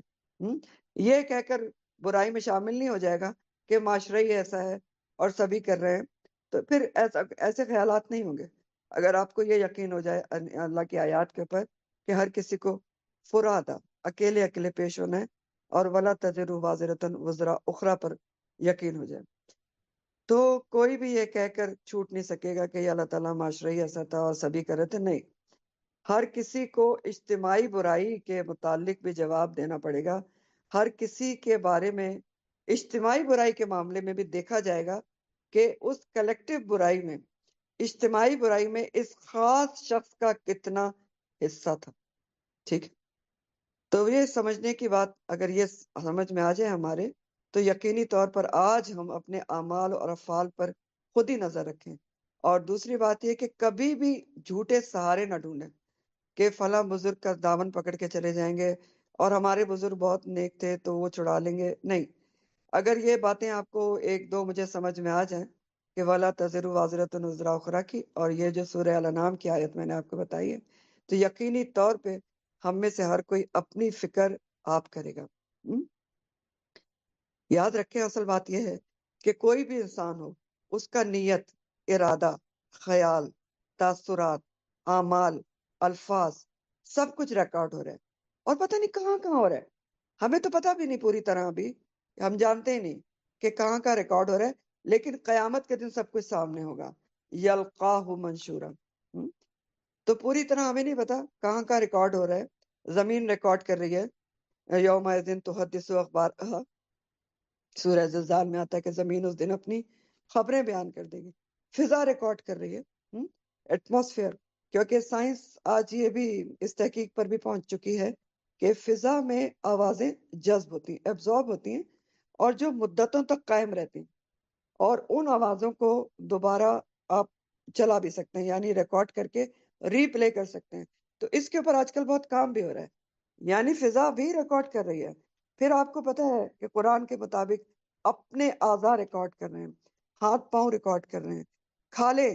یہ کہہ کر برائی میں شامل نہیں ہو جائے گا کہ معاشرہ ہی ایسا ہے اور سبھی کر رہے ہیں. تو پھر ایسے خیالات نہیں ہوں گے. اگر آپ کو یہ یقین ہو جائے اللہ کی آیات کے اوپر کہ ہر کسی کو فرادا اکیلے اکیلے پیش ہونا ہے، اور ولا تزر وازرۃ وزر اخرى پر یقین ہو جائے، تو کوئی بھی یہ کہہ کر چھوٹ نہیں سکے گا کہ یہ اللہ تعالیٰ معاشرہ ہی ایسا تھا اور سبھی کر رہے تھے. نہیں، ہر کسی کو اجتماعی برائی کے متعلق بھی جواب دینا پڑے گا. ہر کسی کے بارے میں اجتماعی برائی کے معاملے میں بھی دیکھا جائے گا کہ اس کلیکٹیو برائی میں، اجتماعی برائی میں اس خاص شخص کا کتنا حصہ تھا. ٹھیک، تو یہ سمجھنے کی بات اگر یہ سمجھ میں آ جائے ہمارے، تو یقینی طور پر آج ہم اپنے اعمال اور افعال پر خود ہی نظر رکھیں. اور دوسری بات یہ کہ کبھی بھی جھوٹے سہارے نہ ڈھونڈیں کہ فلاں بزرگ کا دامن پکڑ کے چلے جائیں گے اور ہمارے بزرگ بہت نیک تھے تو وہ چھڑا لیں گے. نہیں، اگر یہ باتیں آپ کو ایک دو مجھے سمجھ میں آ جائیں کہ وَلَا تَزِرُ وَازِرَةٌ وِزْرَ أُخْرَىٰ کی، اور یہ جو سورہ الانعام کی آیت میں نے آپ کو بتائی ہے، تو یقینی طور پہ ہم میں سے ہر کوئی اپنی فکر آپ کرے گا. یاد رکھیں، اصل بات یہ ہے کہ کوئی بھی انسان ہو، اس کا نیت، ارادہ، خیال، تاثرات، اعمال، الفاظ، سب کچھ ریکارڈ ہو رہا ہے، اور پتہ نہیں کہاں کہاں ہو رہا ہے. ہمیں تو پتہ بھی نہیں پوری طرح، ابھی ہم جانتے ہی نہیں کہ کہاں کا ریکارڈ ہو رہا ہے، لیکن قیامت کے دن سب کچھ سامنے ہوگا. یلقاہ منشورا. تو پوری طرح ہمیں نہیں پتا کہاں کا ریکارڈ ہو رہا ہے. زمین ریکارڈ کر رہی ہے، یوم دن تحدث اخبارہا، سورہ زلزال میں آتا ہے کہ زمین اس دن اپنی خبریں بیان کر دے گی. فضا ریکارڈ کر رہی ہے، ایٹماسفیئر، کیونکہ سائنس آج یہ بھی اس تحقیق پر بھی پہنچ چکی ہے کہ فضا میں آوازیں جذب ہوتی ہیں، ایبزارب ہوتی ہیں، اور جو مدتوں تک قائم رہتی ہیں، اور ان آوازوں کو دوبارہ آپ چلا بھی سکتے ہیں، یعنی ریکارڈ کر کے ری پلے کر سکتے ہیں. تو اس کے اوپر آج کل بہت کام بھی ہو رہا ہے، یعنی فضا بھی ریکارڈ کر رہی ہے. پھر آپ کو پتہ ہے کہ قرآن کے مطابق اپنے اعضاء ریکارڈ کر رہے ہیں، ہاتھ پاؤں ریکارڈ کر رہے ہیں، کھالے،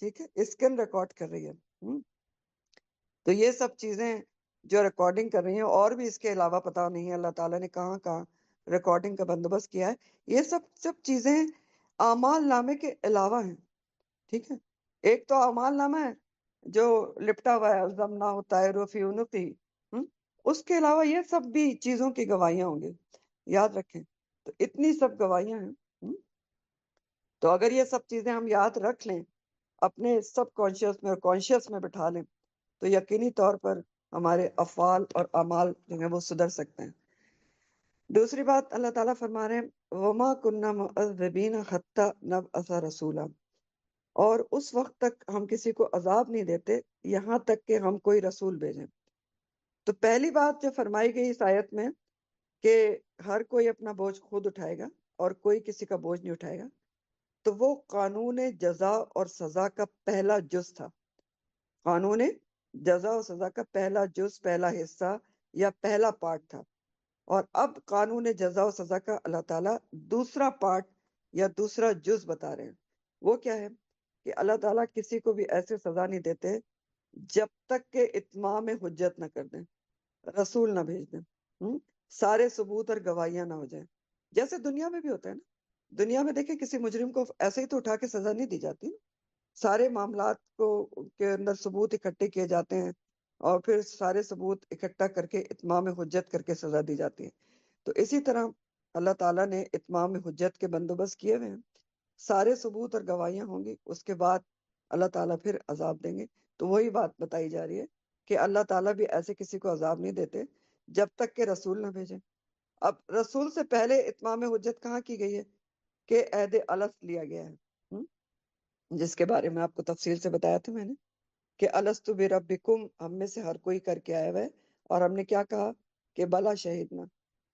ٹھیک ہے، اسکن ریکارڈ کر رہی ہے. تو یہ سب چیزیں جو ریکارڈنگ کر رہی ہیں، اور بھی اس کے علاوہ پتہ نہیں ہے اللہ تعالیٰ نے کہاں کہاں ریکارڈنگ کا بندوبست کیا ہے. یہ سب چیزیں اعمال نامے کے علاوہ ہیں. ٹھیک ہے، ایک تو اعمال نامہ ہے جو لپٹا ہوا ہے، الزمنا ہوتا ہے روفی عنقی، اس کے علاوہ یہ سب بھی چیزوں کی گواہیاں ہوں گی. یاد رکھیں، تو اتنی سب گواہیاں ہیں. تو اگر یہ سب چیزیں ہم یاد رکھ لیں، اپنے سب کانشیس میں اور کانشیس میں بٹھا لیں، تو یقینی طور پر ہمارے افعال اور اعمال جو ہیں وہ سدھر سکتے ہیں. دوسری بات اللہ تعالیٰ فرما رہے ہیں وَمَا كُنَّا مُعَذِّبِينَ حَتَّىٰ نَبْعَثَ رَسُولًا، اور اس وقت تک ہم کسی کو عذاب نہیں دیتے یہاں تک کہ ہم کوئی رسول بھیجیں. تو پہلی بات جو فرمائی گئی اس آیت میں کہ ہر کوئی اپنا بوجھ خود اٹھائے گا اور کوئی کسی کا بوجھ نہیں اٹھائے گا، تو وہ قانون جزا اور سزا کا پہلا جز تھا. قانون جزا اور سزا کا پہلا جز، پہلا حصہ یا پہلا پارٹ تھا. اور اب قانون جزا و سزا کا اللہ تعالیٰ دوسرا پارٹ یا دوسرا جز بتا رہے ہیں. وہ کیا ہے کہ اللہ تعالیٰ کسی کو بھی ایسے سزا نہیں دیتے جب تک کہ اتمام حجت نہ کر دیں، رسول نہ بھیج دیں، سارے ثبوت اور گواہیاں نہ ہو جائیں. جیسے دنیا میں بھی ہوتا ہے نا، دنیا میں دیکھیں کسی مجرم کو ایسے ہی تو اٹھا کے سزا نہیں دی جاتی، سارے معاملات کو کے اندر ثبوت اکٹھے کیے جاتے ہیں، اور پھر سارے ثبوت اکٹھا کر کے اتمام حجت کر کے سزا دی جاتی ہے. تو اسی طرح اللہ تعالیٰ نے اتمام حجت کے بندوبست کیے ہوئے ہیں، سارے ثبوت اور گواہیاں ہوں گی، اس کے بعد اللہ تعالیٰ پھر عذاب دیں گے. تو وہی بات بتائی جا رہی ہے کہ اللہ تعالیٰ بھی ایسے کسی کو عذاب نہیں دیتے جب تک کہ رسول نہ بھیجیں. اب رسول سے پہلے اتمام حجت کہاں کی گئی ہے کہ عہد الست لیا گیا ہے، جس کے بارے میں آپ کو تفصیل سے بتایا تھا میں نے کہ الست بربکم، ہم میں سے ہر کوئی کر کے آیا ہوا ہے، اور ہم نے کیا کہا کہ بلا شہیدنا،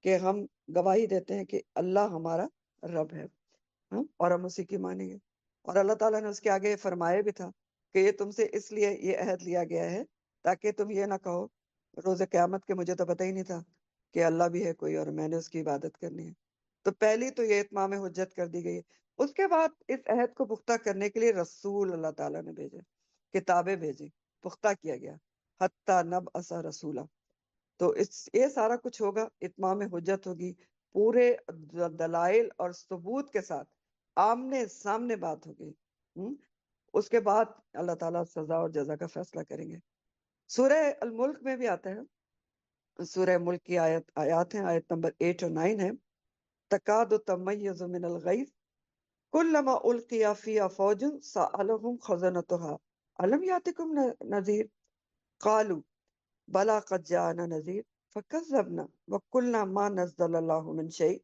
کہ ہم گواہی دیتے ہیں کہ اللہ ہمارا رب ہے، اور ہم اسی کی مانیں گے. اور اللہ تعالیٰ نے اس کے آگے فرمایا بھی تھا کہ یہ تم سے اس لیے یہ عہد لیا گیا ہے تاکہ تم یہ نہ کہو روز قیامت کے مجھے تو پتہ ہی نہیں تھا کہ اللہ بھی ہے کوئی اور میں نے اس کی عبادت کرنی ہے. تو پہلی تو یہ اتمام حجت کر دی گئی ہے. اس کے بعد اس عہد کو پختہ کرنے کے لیے رسول اللہ تعالیٰ نے بھیجے، کتابیں بھیجی، پختہ کیا گیا، حتیٰ نبعث رسولا. تو یہ سارا کچھ ہوگا، اتمام حجت ہوگی، پورے دلائل اور ثبوت کے ساتھ آمنے سامنے بات ہوگی. ہم؟ اس کے بعد اللہ تعالیٰ سزا اور جزا کا فیصلہ کریں گے. سورہ الملک میں بھی آتا ہے، سورہ ملک کی آیات ہیں، آیت نمبر 8 اور 9 ہے. تکاد تمیز من الغیظ کلما القی فیہا فوج سألہم خزنتها الم یاتکم نذیر قالوا بلا قد جاءنا نذیر فکذبنا وقلنا ما نزل اللہ من شیء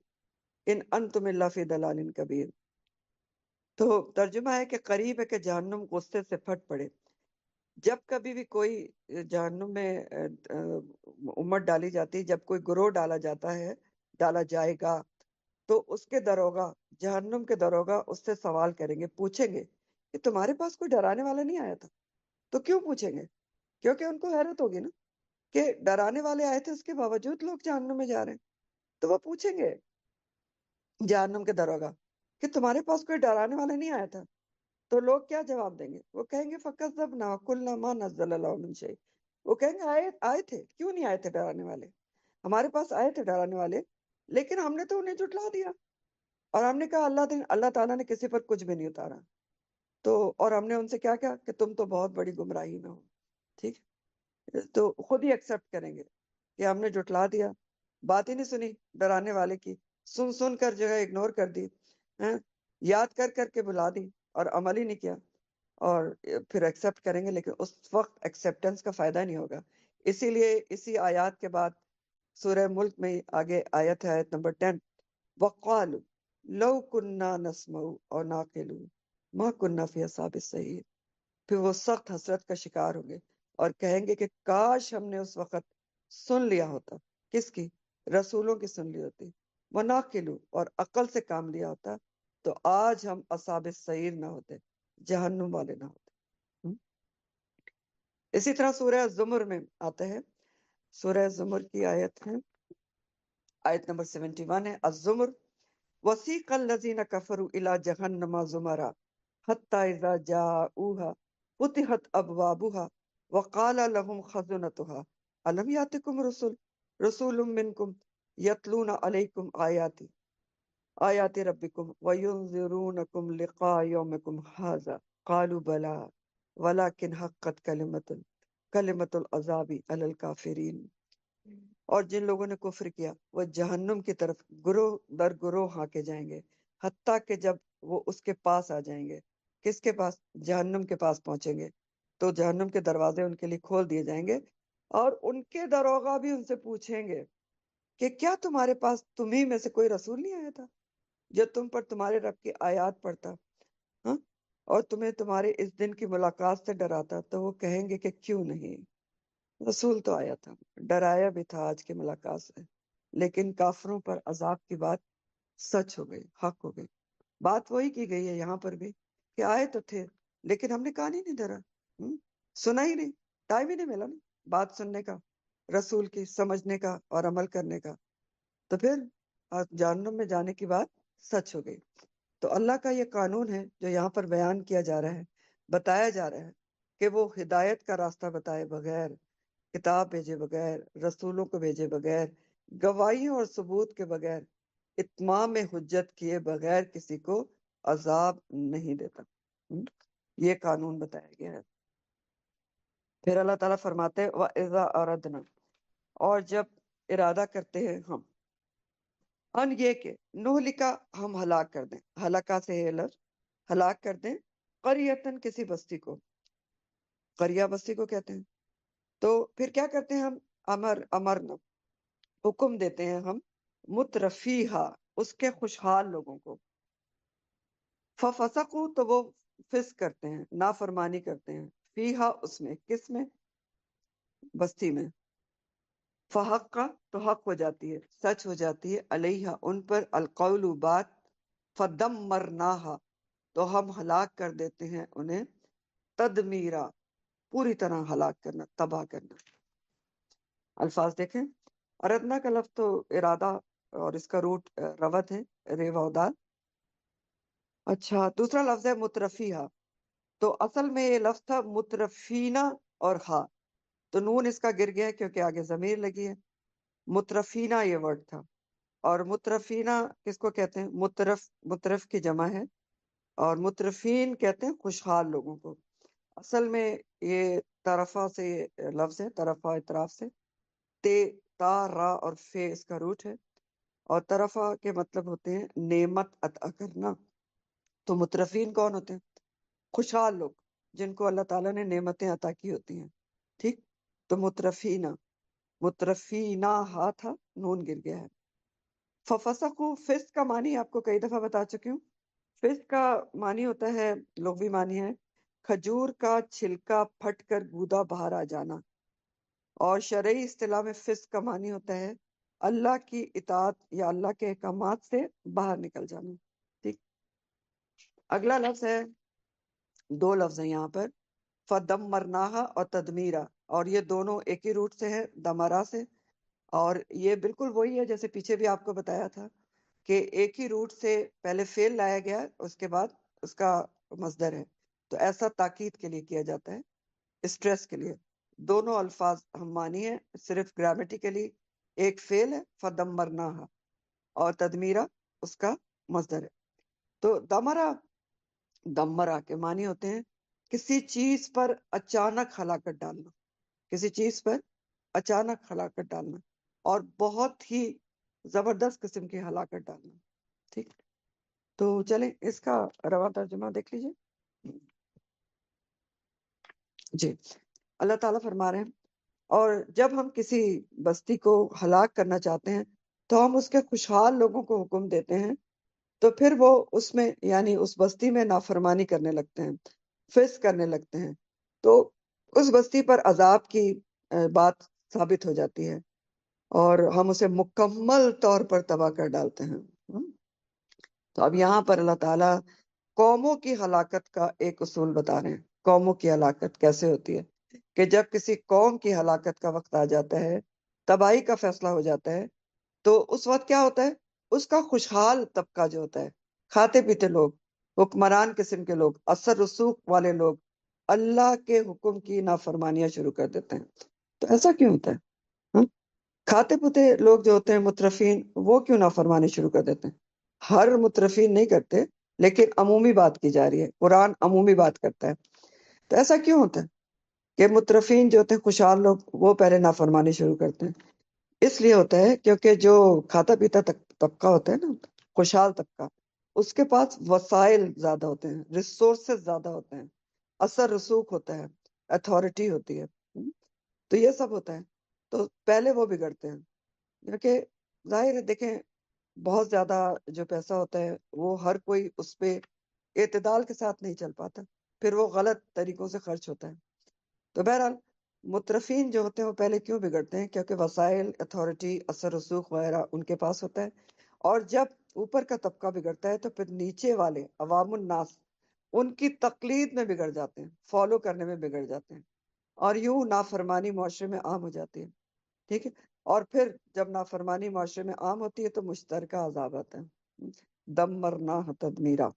ان انتم الا فی ضلال کبیر. تو ترجمہ ہے کہ قریب ہے کہ جہنم غصے سے پھٹ پڑے. جب کبھی بھی کوئی جہنم میں امت ڈالی جاتی، جب کوئی گروہ ڈالا جاتا ہے، ڈالا جائے گا، تو اس کے دروغہ، جہنم کے دروغہ اس سے سوال کریں گے، پوچھیں گے کہ تمہارے پاس کوئی ڈرانے والا نہیں آیا تھا؟ تو کیوں پوچھیں گے؟ کیونکہ ان کو حیرت ہوگی نا کہ ڈرانے والے آئے تھے، اس کے باوجود لوگ جہنم میں جا رہے ہیں. تو وہ پوچھیں گے جہنم کے دروغہ کہ تمہارے پاس کوئی ڈرانے والا نہیں آیا تھا؟ تو لوگ کیا جواب دیں گے؟ وہ کہیں گے فَكَذَّبْنَا وَقُلْنَا مَا نَزَّلَ اللَّهُ مِن شَيْءٍ. وہ کہیں گے آئے تھے، کیوں نہیں آئے تھے ڈرانے والے؟ ہمارے پاس آئے تھے ڈرانے والے، لیکن ہم نے تو انہیں جھٹلا دیا، اور ہم نے کہا اللہ تعالیٰ نے کسی پر کچھ بھی نہیں اتارا. تو اور ہم نے ان سے کیا کہا کہ تم تو بہت بڑی گمراہی میں ہو. ٹھیک، تو خود ہی ایکسپٹ کریں گے کہ ہم نے جھٹلا دیا، بات ہی نہیں سنی ڈرانے والے کی، سن کر جو ہے اگنور کر دی، یاد کر کے بلا دی اور عمل ہی نہیں کیا، اور پھر ایکسپٹ کریں گے، لیکن اس وقت ایکسپٹنس کا فائدہ نہیں ہوگا. اسی لیے اسی آیات کے بعد سورہ ملک میں آگے آیت ہے، آیت نمبر 10، وَقَالُوا لَوْ كُنَّا نَسْمَعُ أَوْ نَعْقِلُ مَا كُنَّا فِي أَصْحَابِ السَّعِيرِ. پھر وہ سخت حسرت کا شکار ہوں گے اور کہیں گے کہ کاش ہم نے اس وقت سن لیا ہوتا. کس کی؟ رسولوں کی سن لی ہوتی. وَنَعْقِلُ، اور عقل سے کام لیا ہوتا، تو آج ہم اصحاب السعیر نہ ہوتے، جہنم والے نہ ہوتے. اسی طرح سورہ زمر میں آتا ہے، سورہ زمر کی آیت ہے، آیت نمبر 71 ہے، الزمر وسیق الذین کفروا الی جہنم زمرا حتی اذا جاؤوها فتحت ابوابها وقال لهم خزنتها الم یاتکم رسول منکم یتلون علیکم آیات ربکم وینذرونکم لقاء یومکم ھذا قالوا بلی ولکن حقت کلمۃ العذاب علی الکافرین. اور جن لوگوں نے کفر کیا وہ جہنم کی طرف گروہ در گروہ ہانکے جائیں گے، حتیٰ کہ جب وہ اس کے پاس آ جائیں گے. کس کے پاس؟ جہنم کے پاس پہنچیں گے تو جہنم کے دروازے ان کے لیے کھول دیے جائیں گے، اور ان کے داروغہ بھی ان سے پوچھیں گے کہ کیا تمہارے پاس تمہیں میں سے کوئی رسول نہیں آیا تھا جو تم پر تمہارے رب کی آیات پڑھتا، ہاں، اور تمہیں تمہارے اس دن کی ملاقات سے ڈراتا؟ تو وہ کہیں گے کہ کیوں نہیں، رسول تو آیا تھا، ڈرایا بھی تھا آج کی ملاقات سے، لیکن کافروں پر عذاب کی بات سچ ہو گئی، حق ہو گئی. بات وہی کی گئی ہے یہاں پر بھی کہ آئے تو تھے، لیکن ہم نے کان ہی نہیں دھرا، سنا ہی نہیں، ٹائم ہی نہیں ملا نا بات سننے کا، رسول کی سمجھنے کا اور عمل کرنے کا. تو پھر جہنم میں جانے کی بات سچ ہو گئی. تو اللہ کا یہ قانون ہے جو یہاں پر بیان کیا جا رہا ہے، بتایا جا رہا ہے کہ وہ ہدایت کا راستہ بتائے بغیر، کتاب بھیجے بغیر، رسولوں کو بھیجے بغیر، گواہیوں اور ثبوت کے بغیر، اتمام حجت کیے بغیر کسی کو عذاب نہیں دیتا. یہ قانون بتایا گیا ہے. پھر اللہ تعالیٰ فرماتے ہیں وَإِذَا أَرَدْنَا، اور جب ارادہ کرتے ہیں ہم، ان یہ کہ نہلکا، ہم ہلاک کر دیں، ہلاکا سے ہے لفظ، ہلاک کر دیں، قریتن، کسی بستی کو، قریہ بستی کو کہتے ہیں. تو پھر کیا کرتے ہیں ہم؟ امرنا، حکم دیتے ہیں ہم، مترفیہا، اس کے خوشحال لوگوں کو، ففسقوا، تو وہ فسق کرتے ہیں، نافرمانی کرتے ہیں، فیہا، اس میں، کس میں؟ بستی میں. فحق، تو حق ہو جاتی ہے، سچ ہو جاتی ہے، علیہا، ان پر، القول، بات، فدمرناہا، تو ہم ہلاک کر دیتے ہیں انہیں، تدمیرا، پوری طرح ہلاک کرنا، تباہ کرنا. الفاظ دیکھیں، اردنا کا لفظ تو ارادہ اور اس کا روٹ روت ہے، ریوادال. اچھا، دوسرا لفظ ہے مترفیہ، تو اصل میں یہ لفظ تھا مترفینہ اور ہا، تو نون اس کا گر گیا ہے کیونکہ آگے ضمیر لگی ہے. مترفینہ یہ ورڈ تھا، اور مترفینہ کس کو کہتے ہیں؟ مترف کی جمع ہے اور مترفین کہتے ہیں خوشحال لوگوں کو. اصل میں یہ طرفہ سے لفظ ہے، طرفہ اطراف سے، تے تا را اور فے اس کا روٹ ہے، اور طرفہ کے مطلب ہوتے ہیں نعمت عطا کرنا. تو مترفین کون ہوتے ہیں؟ خوشحال لوگ جن کو اللہ تعالیٰ نے نعمتیں عطا کی ہوتی ہیں. ٹھیک. تو مترفینہ ہا تھا، نون گر گیا ہے. ففسقوا، فسق کا معنی آپ کو کئی دفعہ بتا چکی ہوں. فسق کا معنی ہوتا ہے، لغوی معنی ہے کھجور کا چھلکا پھٹ کر گودا باہر آ جانا. اور شرعی اصطلاح میں فسق کا معنی ہوتا ہے اللہ کی اطاعت یا اللہ کے احکامات سے باہر نکل جانا. ٹھیک. اگلا لفظ ہے، دو لفظ ہیں یہاں پر، فدمرناہا اور تدمیرا، اور یہ دونوں ایک ہی روٹ سے ہے، دمرا سے. اور یہ بالکل وہی ہے جیسے پیچھے بھی آپ کو بتایا تھا کہ ایک ہی روٹ سے پہلے فعل لایا گیا، اس کے بعد اس کا مصدر ہے. تو ایسا تاکید کے لیے کیا جاتا ہے، اسٹریس کے لیے. دونوں الفاظ ہم مانی ہیں، صرف گرامیٹیکلی ایک فعل ہے فدمرناہا، اور تدمیرا اس کا مصدر ہے. تو دمرا کے معنی ہوتے ہیں کسی چیز پر اچانک ہلاکت ڈالنا، کسی چیز پر اچانک ہلاکت ڈالنا، اور بہت ہی زبردست قسم کی ہلاکت ڈالنا. ٹھیک. تو چلیں اس کا رواں ترجمہ دیکھ لیجئے. جی. اللہ تعالیٰ فرما رہے ہیں، اور جب ہم کسی بستی کو ہلاک کرنا چاہتے ہیں تو ہم اس کے خوشحال لوگوں کو حکم دیتے ہیں، تو پھر وہ اس میں یعنی اس بستی میں نافرمانی کرنے لگتے ہیں، فسق کرنے لگتے ہیں، تو اس بستی پر عذاب کی بات ثابت ہو جاتی ہے، اور ہم اسے مکمل طور پر تباہ کر ڈالتے ہیں. تو اب یہاں پر اللہ تعالیٰ قوموں کی ہلاکت کا ایک اصول بتا رہے ہیں. قوموں کی ہلاکت کیسے ہوتی ہے کہ جب کسی قوم کی ہلاکت کا وقت آ جاتا ہے، تباہی کا فیصلہ ہو جاتا ہے، تو اس وقت کیا ہوتا ہے، اس کا خوشحال طبقہ جو ہوتا ہے، کھاتے پیتے لوگ، حکمران قسم کے لوگ، اثر رسوخ والے لوگ، اللہ کے حکم کی نافرمانیاں شروع کر دیتے ہیں. تو ایسا کیوں ہوتا ہے؟ ہاں؟ کھاتے پیتے لوگ جو ہوتے ہیں مترفین، وہ کیوں نافرمانی شروع کر دیتے ہیں؟ ہر مترفین نہیں کرتے، لیکن عمومی بات کی جا رہی ہے، قرآن عمومی بات کرتا ہے. تو ایسا کیوں ہوتا ہے کہ مترفین جو ہوتے ہیں خوشحال لوگ، وہ پہلے نافرمانی شروع کرتے ہیں؟ اس لیے ہوتا ہے کیونکہ جو کھاتا پیتا طبقہ ہوتا ہے نا، خوشحال طبقہ، اس کے پاس وسائل زیادہ ہوتے ہیں، ریسورسز زیادہ ہوتے ہیں، اثر رسوخ ہوتا ہے، اتھارٹی ہوتی ہے. تو یہ سب ہوتا ہے، تو پہلے وہ بگڑتے ہیں. کیونکہ ظاہر ہے، دیکھیں بہت زیادہ جو پیسہ ہوتا ہے وہ ہر کوئی اس پہ اعتدال کے ساتھ نہیں چل پاتا، پھر وہ غلط طریقوں سے خرچ ہوتا ہے. تو بہرحال مترفین جو ہوتے ہیں وہ پہلے کیوں بگڑتے ہیں؟ کیونکہ وسائل، اتھارٹی، اثر رسوخ وغیرہ ان کے پاس ہوتا ہے. اور جب اوپر کا طبقہ بگڑتا ہے تو پھر نیچے والے عوام الناس ان کی تقلید میں بگڑ جاتے ہیں، فالو کرنے میں بگڑ جاتے ہیں، اور یوں نافرمانی معاشرے میں عام ہو جاتی ہے. ٹھیک ہے. اور پھر جب نافرمانی معاشرے میں عام ہوتی ہے تو مشترکہ عذاب آتا ہے، دمرنا تدمیرا.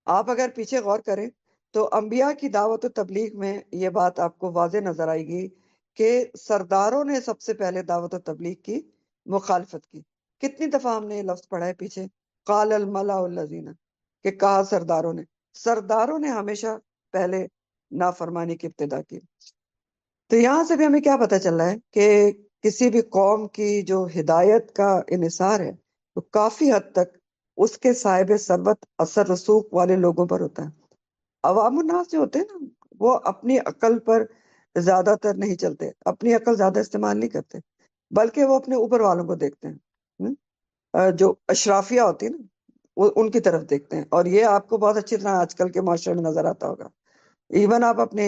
آپ اگر پیچھے غور کریں تو انبیاء کی دعوت و تبلیغ میں یہ بات آپ کو واضح نظر آئے گی کہ سرداروں نے سب سے پہلے دعوت و تبلیغ کی مخالفت کی. کتنی دفعہ ہم نے یہ لفظ پڑھا ہے پیچھے، قال الملأ الذین، کہ کہا سرداروں نے ہمیشہ پہلے نافرمانی کی ابتدا کی. تو یہاں سے بھی ہمیں کیا پتہ چل رہا ہے کہ کسی بھی قوم کی جو ہدایت کا انحصار ہے وہ کافی حد تک اس کے صاحب ثروت، اثر رسوخ والے لوگوں پر ہوتا ہے. عوام الناس جو ہوتے ہیں نا، وہ اپنی عقل پر زیادہ تر نہیں چلتے، اپنی عقل زیادہ استعمال نہیں کرتے، بلکہ وہ اپنے اوپر والوں کو دیکھتے ہیں. جو اشرافیہ ہوتی ہے نا، وہ ان کی طرف دیکھتے ہیں. اور یہ آپ کو بہت اچھی طرح آج کل کے معاشرے میں نظر آتا ہوگا. ایون آپ اپنے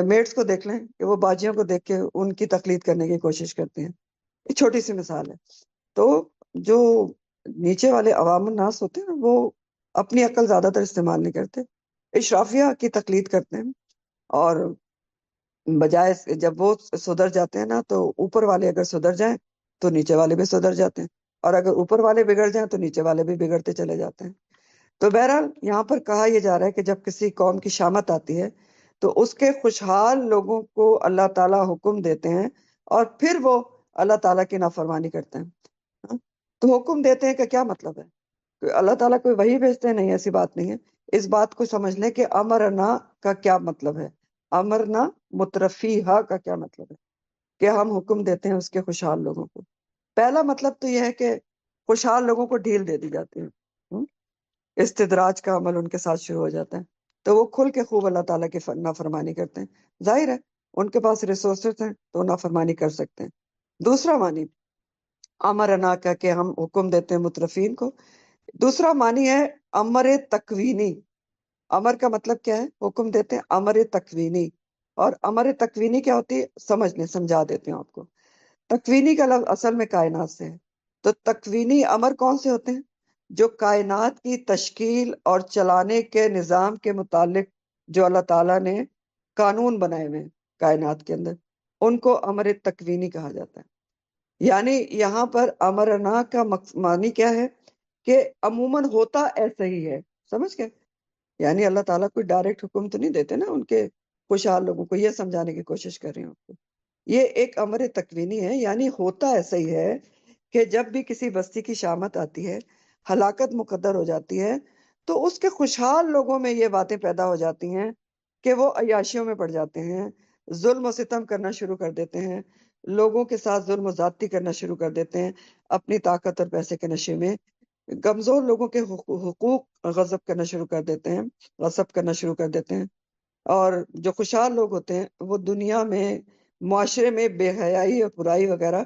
میٹس کو دیکھ لیں کہ وہ باجیوں کو دیکھ کے ان کی تقلید کرنے کی کوشش کرتے ہیں. یہ چھوٹی سی مثال ہے. تو جو نیچے والے عوام الناس ہوتے ہیں وہ اپنی عقل زیادہ تر استعمال نہیں کرتے، اشرافیہ کی تقلید کرتے ہیں. اور بجائے جب وہ سدھر جاتے ہیں نا، تو اوپر والے اگر سدھر جائیں تو نیچے والے بھی سدھر جاتے ہیں، اور اگر اوپر والے بگڑ جائیں تو نیچے والے بھی بگڑتے چلے جاتے ہیں. تو بہرحال یہاں پر کہا یہ جا رہا ہے کہ جب کسی قوم کی شامت آتی ہے تو اس کے خوشحال لوگوں کو اللہ تعالیٰ حکم دیتے ہیں، اور پھر وہ اللہ تعالیٰ کی نافرمانی کرتے ہیں. ہاں؟ تو حکم دیتے ہیں کہ کیا مطلب ہے اللہ تعالیٰ کوئی وحی بھیجتے ہیں؟ نہیں، ایسی بات نہیں ہے. اس بات کو سمجھ لیں کہ امرنا کا کیا مطلب ہے، امرنا مترفیہا کا کیا مطلب ہے، کہ ہم حکم دیتے ہیں اس کے خوشحال لوگوں کو. پہلا مطلب تو یہ ہے کہ خوشحال لوگوں کو ڈھیل دے دی جاتی ہے، استدراج کا عمل ان کے ساتھ شروع ہو جاتا ہے، تو وہ کھل کے خوب اللہ تعالیٰ کی نافرمانی کرتے ہیں. ظاہر ہے ان کے پاس ریسورسز ہیں تو نافرمانی کر سکتے ہیں. دوسرا معنی امرنا کا کہ ہم حکم دیتے ہیں مترفین کو. دوسرا معنی ہے امر تکوینی. امر کا مطلب کیا ہے؟ حکم دیتے ہیں. امر تکوینی، اور امر تکوینی کیا ہوتی ہے سمجھ لیں، سمجھا دیتے ہیں آپ کو. تکوینی کا لفظ اصل میں کائنات سے ہے. تو تکوینی امر کون سے ہوتے ہیں؟ جو کائنات کی تشکیل اور چلانے کے نظام کے متعلق جو اللہ تعالیٰ نے قانون بنائے ہوئے ہیں کائنات کے اندر، ان کو امر تکوینی کہا جاتا ہے. یعنی یہاں پر امرنا کا معنی کیا ہے کہ عموماً ہوتا ایسا ہی ہے. سمجھ گئے؟ یعنی اللہ تعالیٰ کوئی ڈائریکٹ حکم تو نہیں دیتے نا ان کے خوشحال لوگوں کو. یہ سمجھانے کی کوشش کر رہی ہوں آپ کو. یہ ایک امر تکوینی ہے، یعنی ہوتا ایسا ہی ہے کہ جب بھی کسی بستی کی شامت آتی ہے، ہلاکت مقدر ہو جاتی ہے، تو اس کے خوشحال لوگوں میں یہ باتیں پیدا ہو جاتی ہیں کہ وہ عیاشیوں میں پڑ جاتے ہیں، ظلم و ستم کرنا شروع کر دیتے ہیں، لوگوں کے ساتھ ظلم و زیادتی کرنا شروع کر دیتے ہیں، اپنی طاقت اور پیسے کے نشے میں کمزور لوگوں کے حقوق غصب کرنا شروع کر دیتے ہیں، غصب کرنا شروع کر دیتے ہیں. اور جو خوشحال لوگ ہوتے ہیں وہ دنیا میں معاشرے میں بے حیائی اور برائی وغیرہ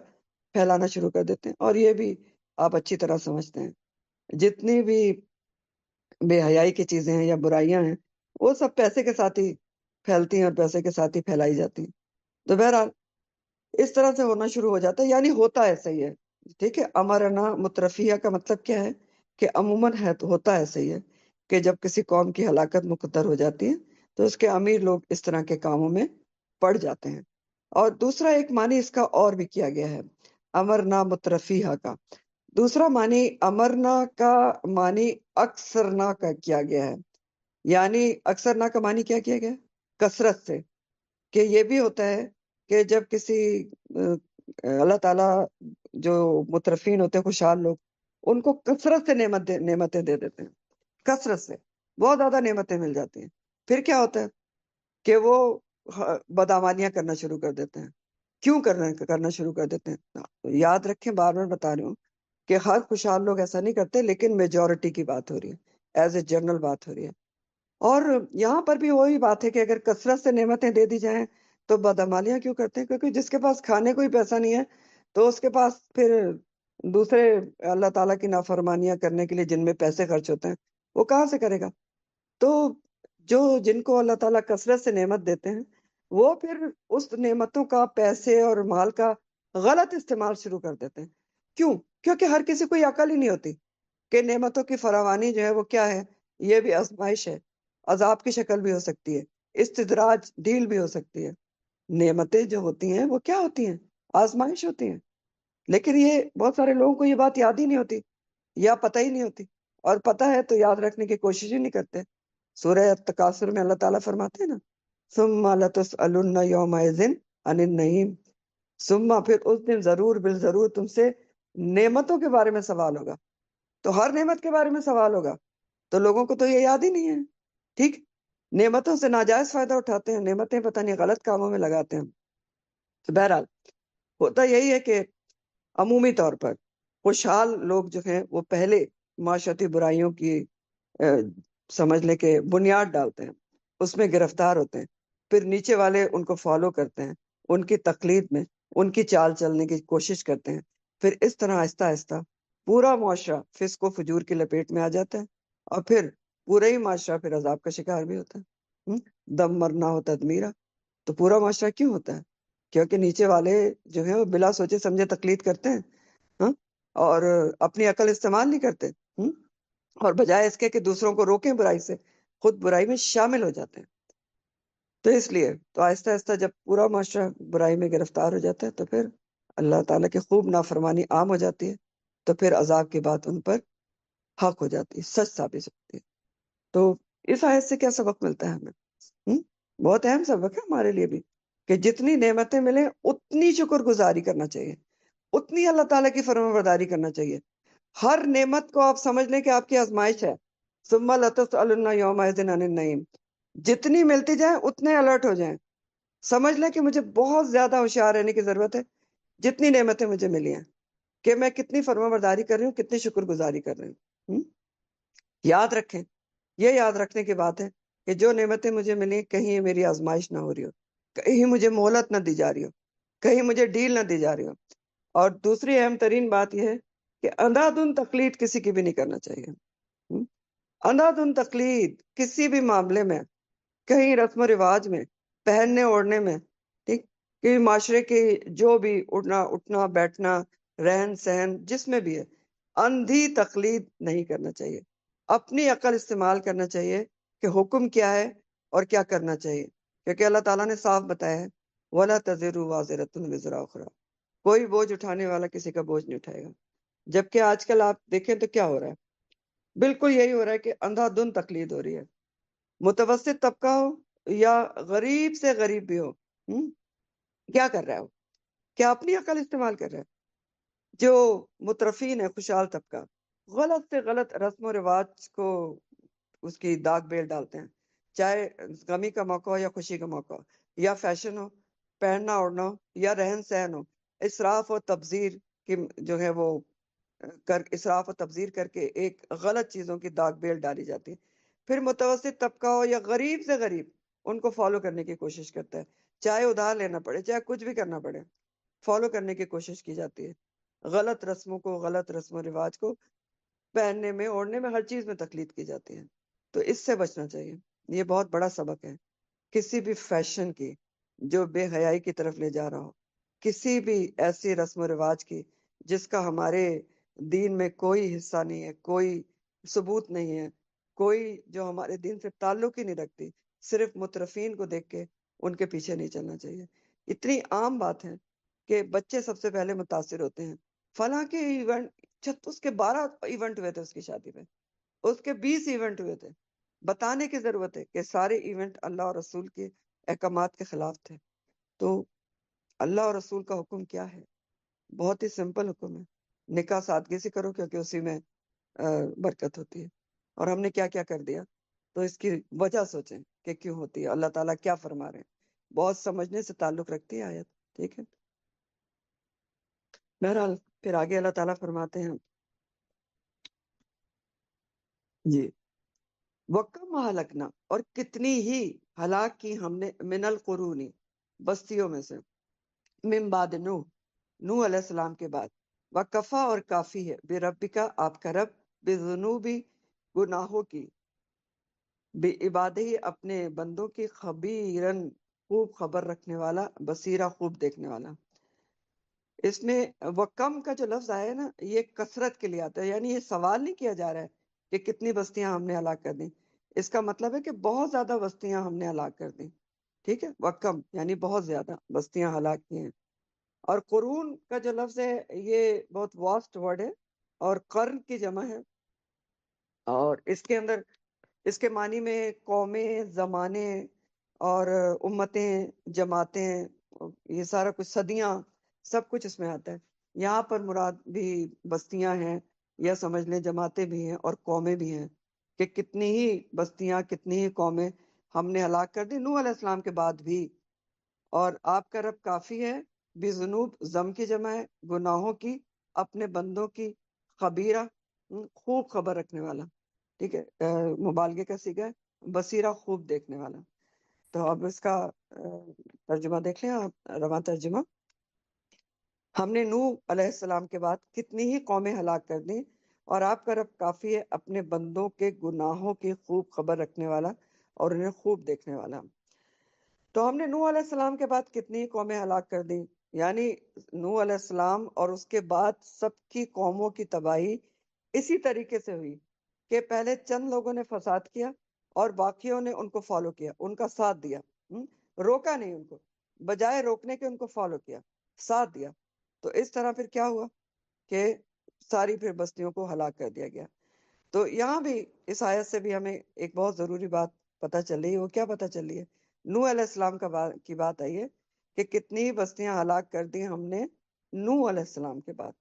پھیلانا شروع کر دیتے ہیں. اور یہ بھی آپ اچھی طرح سمجھتے ہیں، جتنی بھی بے حیائی کی چیزیں ہیں یا برائیاں ہیں وہ سب پیسے کے ساتھ ہی پھیلتی ہیں اور پیسے کے ساتھ ہی پھیلائی جاتی ہیں. تو بہرحال اس طرح سے ہونا شروع ہو جاتا ہے، یعنی ہوتا ایسا ہی ہے. ٹھیک ہے. امرنا مترفیہ کا مطلب کیا ہے کہ عموماً ہے تو ہوتا ایسا ہی ہے کہ جب کسی قوم کی ہلاکت مقدر ہو جاتی ہے تو اس کے امیر لوگ اس طرح کے کاموں میں پڑ جاتے ہیں. اور دوسرا ایک معنی اس کا اور بھی کیا گیا ہے امرنا مترفیہ کا. دوسرا معنی امرنا کا معنی اکثرنا کا کیا گیا ہے. یعنی اکثرنا کا معنی کیا کیا گیا؟ کثرت سے. کہ یہ بھی ہوتا ہے کہ جب کسی اللہ تعالیٰ جو مترفین ہوتے ہیں خوشحال لوگ، ان کو کثرت سے نعمتیں دے دیتے ہیں، کثرت سے بہت زیادہ نعمتیں مل جاتی ہیں. پھر کیا ہوتا ہے کہ وہ بدامانیاں کرنا شروع کر دیتے ہیں. کیوں کرنا شروع کر دیتے ہیں؟ یاد رکھیں، بار بار بتا رہی ہوں کہ ہر خوشحال لوگ ایسا نہیں کرتے، لیکن میجورٹی کی بات ہو رہی ہے، ایز اے جنرل بات ہو رہی ہے. اور یہاں پر بھی وہی بات ہے کہ اگر کثرت سے نعمتیں دے دی جائیں تو بدعمالیاں کیوں کرتے ہیں؟ کیونکہ جس کے پاس کھانے کو ہی پیسہ نہیں ہے تو اس کے پاس پھر دوسرے اللہ تعالیٰ کی نافرمانیاں کرنے کے لیے جن میں پیسے خرچ ہوتے ہیں وہ کہاں سے کرے گا؟ تو جن کو اللہ تعالیٰ کثرت سے نعمت دیتے ہیں وہ پھر اس نعمتوں کا، پیسے اور مال کا غلط استعمال شروع کر دیتے ہیں. کیوں؟ کیونکہ ہر کسی کو یہ عقل ہی نہیں ہوتی کہ نعمتوں کی فراوانی جو ہے وہ کیا ہے. یہ بھی آزمائش ہے، عذاب کی شکل بھی ہو سکتی ہے، استدراج ڈھیل بھی ہو سکتی ہے. نعمتیں جو ہوتی ہیں وہ کیا ہوتی ہیں؟ آزمائش ہوتی ہیں. لیکن یہ بہت سارے لوگوں کو یہ بات یاد ہی نہیں ہوتی یا پتہ ہی نہیں ہوتی، اور پتہ ہے تو یاد رکھنے کی کوشش ہی نہیں کرتے. سورہ التکاثر میں اللہ تعالیٰ فرماتے ہیں نا، ثم لتسألن یومئذ عن النعیم، ثم پھر اس دن ضرور بالضرور تم سے نعمتوں کے بارے میں سوال ہوگا. تو ہر نعمت کے بارے میں سوال ہوگا، تو لوگوں کو تو یہ یاد ہی نہیں ہے. ٹھیک. نعمتوں سے ناجائز فائدہ اٹھاتے ہیں، نعمتیں پتہ نہیں غلط کاموں میں لگاتے ہیں. تو بہرحال ہوتا یہی ہے کہ عمومی طور پر خوشحال لوگ جو ہیں وہ پہلے معاشرتی برائیوں کی سمجھ لے کہ بنیاد ڈالتے ہیں، اس میں گرفتار ہوتے ہیں، پھر نیچے والے ان کو فالو کرتے ہیں، ان کی تقلید میں ان کی چال چلنے کی کوشش کرتے ہیں. پھر اس طرح آہستہ آہستہ پورا معاشرہ فسق و فجور کی لپیٹ میں آ جاتا ہے، اور پھر پورا ہی معاشرہ پھر عذاب کا شکار بھی ہوتا ہے. دم مرنا ہو تدمیرا. تو پورا معاشرہ کیوں ہوتا ہے؟ کیونکہ نیچے والے جو ہیں وہ بلا سوچے سمجھے تقلید کرتے ہیں، اور اپنی عقل استعمال نہیں کرتے، اور بجائے اس کے کہ دوسروں کو روکیں برائی سے، خود برائی میں شامل ہو جاتے ہیں. تو اس لیے تو آہستہ آہستہ جب پورا معاشرہ برائی میں گرفتار ہو جاتا ہے تو پھر اللہ تعالیٰ کی خوب نافرمانی عام ہو جاتی ہے، تو پھر عذاب کی بات ان پر حق ہو جاتی ہے، سچ ثابت ہوتی ہے. تو اس آیت سے کیا سبق ملتا ہے ہمیں؟ بہت اہم سبق ہے ہمارے لیے بھی، کہ جتنی نعمتیں ملیں اتنی شکر گزاری کرنا چاہیے، اتنی اللہ تعالیٰ کی فرمان برداری کرنا چاہیے. ہر نعمت کو آپ سمجھ لیں کہ آپ کی آزمائش ہے. ثم لتسألن یومئذ عن النعیم. جتنی ملتی جائیں اتنے الرٹ ہو جائیں. سمجھ لیں کہ مجھے بہت زیادہ ہوشیار رہنے کی ضرورت ہے جتنی نعمتیں مجھے ملی ہیں، کہ میں کتنی فرما برداری کر رہی ہوں، کتنی شکر گزاری کر رہی ہوں. یاد رکھیں، یہ یاد رکھنے کی بات ہے کہ جو نعمتیں مجھے ملی کہیں میری آزمائش نہ ہو رہی ہو، کہیں مجھے مہلت نہ دی جا رہی ہو، کہیں مجھے ڈیل نہ دی جا رہی ہو. اور دوسری اہم ترین بات یہ ہے کہ اندھادھند تقلید کسی کی بھی نہیں کرنا چاہیے. اندھادھند تقلید کسی بھی معاملے میں، کہیں رسم و رواج میں، پہننے اوڑھنے میں، ٹھیک، کہ معاشرے کی جو بھی اٹھنا بیٹھنا، رہن سہن، جس میں بھی ہے، اندھی تقلید نہیں کرنا چاہیے. اپنی عقل استعمال کرنا چاہیے کہ حکم کیا ہے اور کیا کرنا چاہیے، کیونکہ اللہ تعالیٰ نے صاف بتایا ہے وَلَا تَزِرُ وَازِرَةٌ وِزْرَ أُخْرَىٰ. کوئی بوجھ اٹھانے والا کسی کا بوجھ نہیں اٹھائے گا. جبکہ آج کل آپ دیکھیں تو کیا ہو رہا ہے، بالکل یہی ہو رہا ہے کہ اندھا دھند تقلید ہو رہی ہے. متوسط طبقہ ہو یا غریب سے غریب بھی ہو، کیا کر رہا ہے وہ؟ کیا اپنی عقل استعمال کر رہا ہے؟ جو مترفین ہے، خوشحال طبقہ، غلط سے غلط رسم و رواج کو اس کی داغ بیل ڈالتے ہیں، چاہے غمی کا موقع ہو یا خوشی کا موقع ہو، یا فیشن ہو، پہننا اوڑھنا ہو، یا رہن سہن ہو. اسراف و تبذیر کی جو ہے وہ اسراف و تبذیر کر کے ایک غلط چیزوں کی داغ بیل ڈالی جاتی ہے. پھر متوسط طبقہ ہو یا غریب سے غریب ان کو فالو کرنے کی کوشش کرتا ہے، چاہے ادھار لینا پڑے، چاہے کچھ بھی کرنا پڑے، فالو کرنے کی کوشش کی جاتی ہے. غلط رسموں کو، غلط رسم و رواج کو پہننے میں، اوڑھنے میں، ہر چیز میں تقلید کی جاتی ہے. تو اس سے بچنا چاہیے. یہ بہت بڑا سبق ہے. کسی بھی فیشن کی جو بے حیائی کی طرف لے جا رہا ہو، کسی بھی ایسی رسم و رواج کی جس کا ہمارے دین میں کوئی حصہ نہیں ہے، کوئی ثبوت نہیں ہے، کوئی جو ہمارے دین سے تعلق ہی نہیں رکھتی، صرف مترفین کو دیکھ کے ان کے پیچھے نہیں چلنا چاہیے. اتنی عام بات ہے کہ بچے سب سے پہلے متاثر ہوتے ہیں. فلاں کے ایونٹ، اس کے 12 ایونٹ ہوئے تھے اس کی شادی پہ، اس کے 20 ایونٹ ہوئے تھے. بتانے کی ضرورت ہے کہ سارے ایونٹ اللہ اور رسول کے احکامات کے خلاف تھے. تو اللہ اور رسول کا حکم کیا ہے؟ بہت ہی سمپل حکم ہے، نکاح سادگی سے کرو کیونکہ اسی میں برکت ہوتی ہے. اور ہم نے کیا کیا کر دیا؟ تو اس کی وجہ سوچیں کہ کیوں ہوتی ہے، اللہ تعالیٰ کیا فرما رہے ہیں. بہت سمجھنے سے تعلق رکھتی ہے آیت. ٹھیک ہے، بہرحال پھر آگے اللہ تعالیٰ فرماتے ہیں جی، وَكَمْ أَهْلَكْنَا، اور کتنی ہی ہلاک کی ہم نے، من القرونی، بستیوں میں سے، من بعد نوح، نوح علیہ السلام کے بعد، وکفا، اور کافی ہے، بربکا، آپ کا رب، بذنوبی، گناہوں کی، بعبادہ، اپنے بندوں کی، خبیرن، خوب خبر رکھنے والا، بصیرہ، خوب دیکھنے والا. اس میں وکم کا جو لفظ آیا ہے نا، یہ کثرت کے لیے آتا ہے. یعنی یہ سوال نہیں کیا جا رہا ہے کہ کتنی بستیاں ہم نے ہلاک کر دیں، اس کا مطلب ہے کہ بہت زیادہ بستیاں ہم نے ہلاک کر دیں. ٹھیک ہے، وکم یعنی بہت زیادہ بستیاں ہلاک کی ہیں. اور قرون کا جو لفظ ہے یہ بہت واسٹ ورڈ ہے، اور قرن کی جمع ہے، اور اس کے اندر اس کے معنی میں قومیں، زمانے، اور امتیں، جماعتیں، یہ سارا کچھ، صدیاں، سب کچھ اس میں آتا ہے. یہاں پر مراد بھی بستیاں ہیں، یا سمجھ لیں جماعتیں بھی ہیں اور قومیں بھی ہیں، کہ کتنی ہی بستیاں، کتنی ہی قومیں ہم نے ہلاک کر دی نوح علیہ السلام کے بعد بھی. اور آپ کا رب کافی ہے، بذنوب، ضم کی جمع ہے، گناہوں کی، اپنے بندوں کی، خبیرہ، خوب خبر رکھنے والا. ٹھیک ہے، مبالغے کا صیغہ ہے، بصیرہ، خوب دیکھنے والا. تو اب اس کا ترجمہ دیکھ لیں آپ، رواں ترجمہ. ہم نے نوح علیہ السلام کے بعد کتنی ہی قومیں ہلاک کر دیں، اور آپ کا رب کافی ہے، اپنے بندوں کے گناہوں کی خوب خبر رکھنے والا اور انہیں خوب دیکھنے والا. تو ہم نے نوح علیہ السلام کے بعد کتنی قومیں ہلاک کر دیں، یعنی نوح علیہ السلام اور اس کے بعد سب کی قوموں کی تباہی اسی طریقے سے ہوئی کہ پہلے چند لوگوں نے فساد کیا اور باقیوں نے ان کو فالو کیا، ان کا ساتھ دیا، روکا نہیں ان کو، بجائے روکنے کے ان کو فالو کیا، ساتھ دیا. تو اس طرح پھر کیا ہوا کہ ساری پھر بستیوں کو ہلاک کر دیا گیا. تو یہاں بھی اس آیت سے بھی ہمیں ایک بہت ضروری بات پتہ چل رہی ہے. وہ کیا پتہ چل رہی ہے؟ نوح علیہ السلام کی بات آئی ہے کہ کتنی بستیاں ہلاک کر دی ہم نے نوح علیہ السلام کے بعد.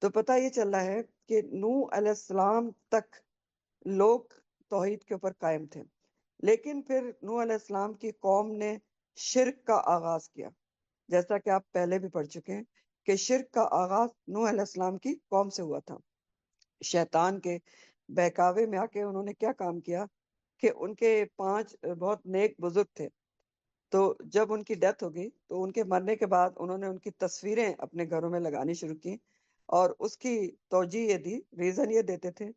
تو پتہ یہ چل رہا ہے کہ نوح علیہ السلام تک لوگ توحید کے اوپر قائم تھے، لیکن پھر نوح علیہ السلام کی قوم نے شرک کا آغاز کیا، جیسا کہ آپ پہلے بھی پڑھ چکے ہیں کہ شرک کا آغاز نوح علیہ السلام کی قوم سے ہوا تھا۔ شیطان کے بہکاوے میں آ کے انہوں نے کیا کام کیا کہ ان کے 5 بہت نیک بزرگ تھے، تو جب ان کی ڈیتھ ہو گئی تو ان کے مرنے کے بعد انہوں نے ان کی تصویریں اپنے گھروں میں لگانی شروع کی، اور اس کی توجہ یہ دی، ریزن یہ دیتے تھے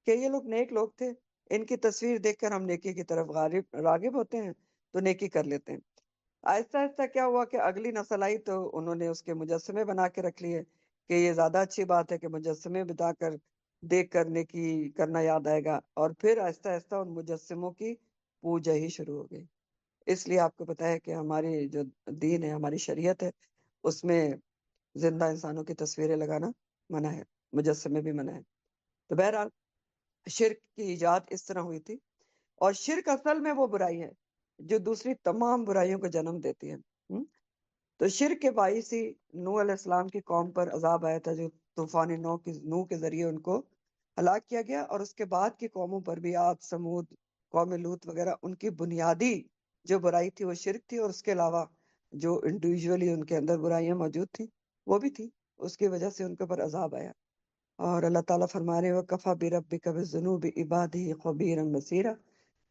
کہ یہ لوگ نیک لوگ تھے، ان کی تصویر دیکھ کر ہم نیکی کی طرف راغب ہوتے ہیں تو نیکی کر لیتے ہیں۔ آہستہ آہستہ کیا ہوا کہ اگلی نسل آئی تو انہوں نے اس کے مجسمے بنا کے رکھ لیے کہ یہ زیادہ اچھی بات ہے کہ مجسمے بتا کر دیکھ کر نیکی کرنا یاد آئے گا، اور پھر آہستہ آہستہ ان مجسموں کی پوجا ہی شروع ہو گئی۔ اس لیے آپ کو پتا ہے کہ ہماری جو دین ہے، ہماری شریعت ہے، اس میں زندہ انسانوں کی تصویریں لگانا منع ہے، مجسمے بھی منع ہے۔ تو بہرحال شرک کی ایجاد اس طرح ہوئی تھی، اور شرک اصل میں وہ برائی ہے جو دوسری تمام برائیوں کو جنم دیتی ہے۔ تو شرک کے باعث ہی نوح علیہ السلام کی قوم پر عذاب آیا تھا، جو طوفان نوح کے ذریعے ان کو ہلاک کیا گیا، اور اس کے بعد کی قوموں پر بھی عاد، سمود، قوم لوط وغیرہ، ان کی بنیادی جو برائی تھی وہ شرک تھی، اور اس کے علاوہ جو انڈیویجولی ان کے اندر برائیاں موجود تھیں وہ بھی تھی، اس کی وجہ سے ان کے اوپر عذاب آیا۔ اور اللہ تعالیٰ فرما رہے وَكَفَى بِرَبِّكَ بِالذُّنُوبِ عِبَادِهِ خَبِيرًا بَصِيرًا،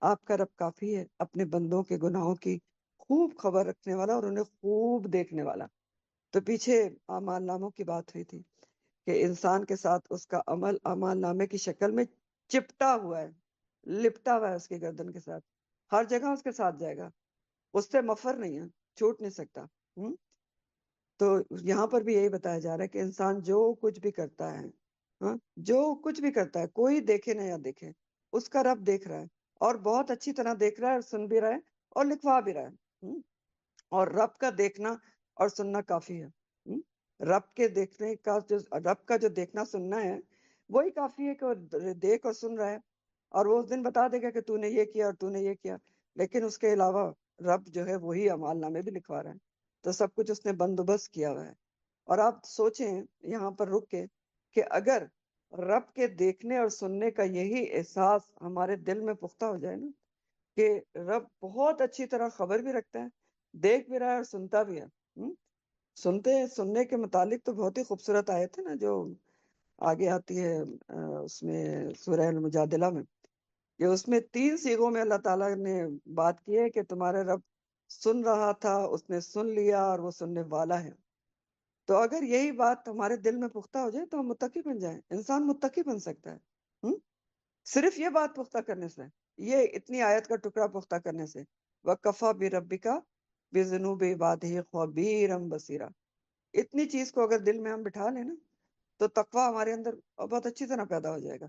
آپ کا رب کافی ہے اپنے بندوں کے گناہوں کی خوب خبر رکھنے والا اور انہیں خوب دیکھنے والا۔ تو پیچھے اعمال ناموں کی بات ہوئی تھی کہ انسان کے ساتھ اس کا عمل اعمال نامے کی شکل میں چپٹا ہوا ہے، لپٹا ہوا ہے اس کی گردن کے ساتھ، ہر جگہ اس کے ساتھ جائے گا، اس سے مفر نہیں ہے، چھوٹ نہیں سکتا۔ تو یہاں پر بھی یہی بتایا جا رہا ہے کہ انسان جو کچھ بھی کرتا ہے، ہاں، جو کچھ بھی کرتا ہے، کوئی دیکھے نہ یا دیکھے، اس کا رب دیکھ رہا ہے، اور بہت اچھی طرح دیکھ رہا ہے، اور سن بھی رہا ہے، اور لکھوا بھی رہا ہے۔ اور رب کا دیکھنا اور سننا کافی ہے۔ رب کے دیکھنے کا رب کا جو دیکھنا سننا ہے وہی کافی ہے کہ وہ دیکھ اور سن رہا ہے، اور وہ اس دن بتا دے گا کہ تو نے یہ کیا اور تو نے یہ کیا، لیکن اس کے علاوہ رب جو ہے وہی اعمال نامے بھی لکھوا رہا ہے، تو سب کچھ اس نے بندوبست کیا ہوا ہے۔ اور آپ سوچیں یہاں پر رک کے کہ اگر رب کے دیکھنے اور سننے کا یہی احساس ہمارے دل میں پختہ ہو جائے نا، کہ رب بہت اچھی طرح خبر بھی رکھتا ہے، دیکھ بھی رہا ہے اور سنتا بھی ہے۔ سننے کے متعلق تو بہت ہی خوبصورت آیت ہے نا جو آگے آتی ہے اس میں سورہ المجادلہ میں، کہ اس میں 3 صیغوں میں اللہ تعالیٰ نے بات کی ہے کہ تمہارے رب سن رہا تھا، اس نے سن لیا، اور وہ سننے والا ہے۔ تو اگر یہی بات ہمارے دل میں پختہ ہو جائے تو ہم متقی بن جائیں، انسان متقی بن سکتا ہے صرف یہ بات پختہ کرنے سے، یہ اتنی آیت کا ٹکڑا پختہ کرنے سے۔ وَكَفَى بِرَبِّكَ بِذُنُوبِ عِبَادِهِ خَبِيرًا بَصِيرًا، اتنی چیز کو اگر دل میں ہم بٹھا لیں نا تو تقوی ہمارے اندر بہت اچھی طرح پیدا ہو جائے گا۔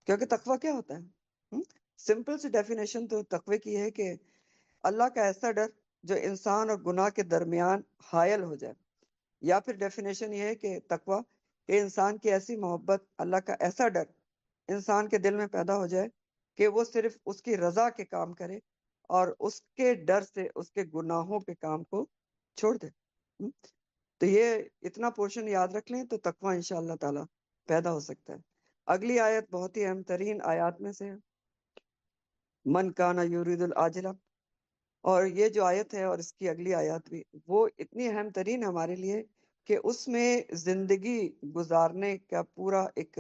کیونکہ تقوی کیا ہوتا ہے؟ سمپل سی ڈیفینیشن تو تقوی کی ہے کہ اللہ کا ایسا ڈر جو انسان اور گناہ کے درمیان حائل ہو جائے، یا پھر ڈیفینیشن یہ ہے کہ تقوی کہ انسان کی ایسی محبت، اللہ کا ایسا ڈر انسان کے دل میں پیدا ہو جائے کہ وہ صرف اس کی رضا کے کام کرے، اور اس کے ڈر سے اس کے گناہوں کے کام کو چھوڑ دے۔ تو یہ اتنا پورشن یاد رکھ لیں تو تقوی انشاءاللہ تعالی پیدا ہو سکتا ہے۔ اگلی آیت بہت ہی اہم ترین آیات میں سے ہے، من کانا یرید العاجلہ، اور یہ جو آیت ہے اور اس کی اگلی آیات بھی وہ اتنی اہم ترین ہمارے لیے کہ اس میں زندگی گزارنے کا پورا ایک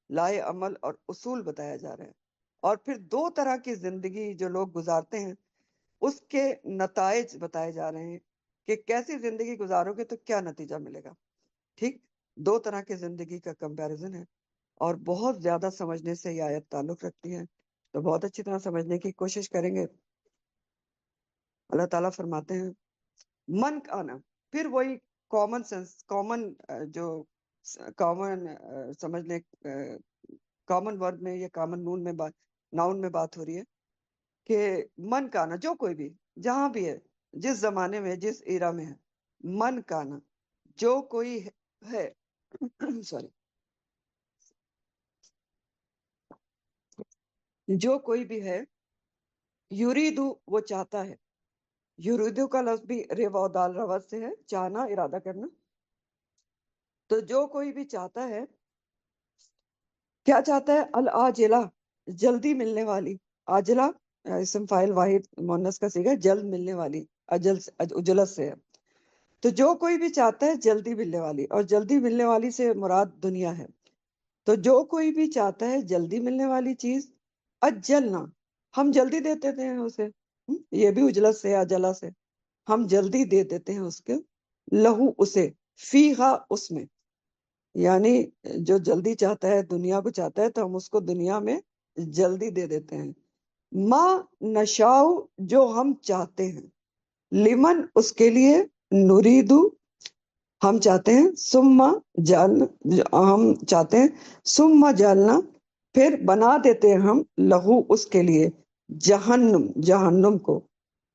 لائے عمل اور اصول بتایا جا رہا ہے، اور پھر 2 طرح کی زندگی جو لوگ گزارتے ہیں اس کے نتائج بتائے جا رہے ہیں کہ کیسی زندگی گزارو گے تو کیا نتیجہ ملے گا۔ ٹھیک، 2 طرح کی زندگی کا کمپیریزن ہے، اور بہت زیادہ سمجھنے سے یہ آیت تعلق رکھتی ہے، تو بہت اچھی طرح سمجھنے کی کوشش کریں گے۔ اللہ تعالیٰ فرماتے ہیں من کانا، پھر وہی کامن سینس، کامن جو کامن سمجھ لیں، کامن ورڈ میں یا کامن نون میں بات، ناؤن میں بات ہو رہی ہے کہ من کانا، جو کوئی بھی جہاں بھی ہے، جس زمانے میں، جس ایرا میں ہے، من کانا، جو کوئی ہے سوری، جو کوئی بھی ہے، یریدو، وہ چاہتا ہے، یریدو کا لفظ بھی ریوا و دال روت سے ہے، چاہنا، ارادہ کرنا، تو جو کوئی بھی چاہتا ہے، کیا چاہتا ہے؟ العاجلہ، جلدی ملنے والی. عاجلہ اسم فاعل واحد مؤنث کا صیغہ ہے، جلد ملنے والی، اجلت سے ہے. تو جو کوئی بھی چاہتا ہے جلدی ملنے والی، اور جلدی ملنے والی سے مراد دنیا ہے. تو جو کوئی بھی چاہتا ہے جلدی ملنے والی چیز، اجلنا، ہم جلدی دے دیتے ہیں اسے. یہ بھی اجلت سے، اجلا سے، ہم جلدی دے دیتے ہیں اس کے، لہو اسے، فیہا اس میں، یعنی جو جلدی چاہتا ہے، دنیا کو چاہتا ہے، تو ہم اس کو دنیا میں جلدی دے دیتے ہیں. ما نشاؤ، جو ہم چاہتے ہیں، لمن اس کے لیے، نریدو ہم چاہتے ہیں، سما جالنا ہم چاہتے ہیں، سما جالنا پھر بنا دیتے ہیں ہم، لہو اس کے لیے، جہنم جہنم کو،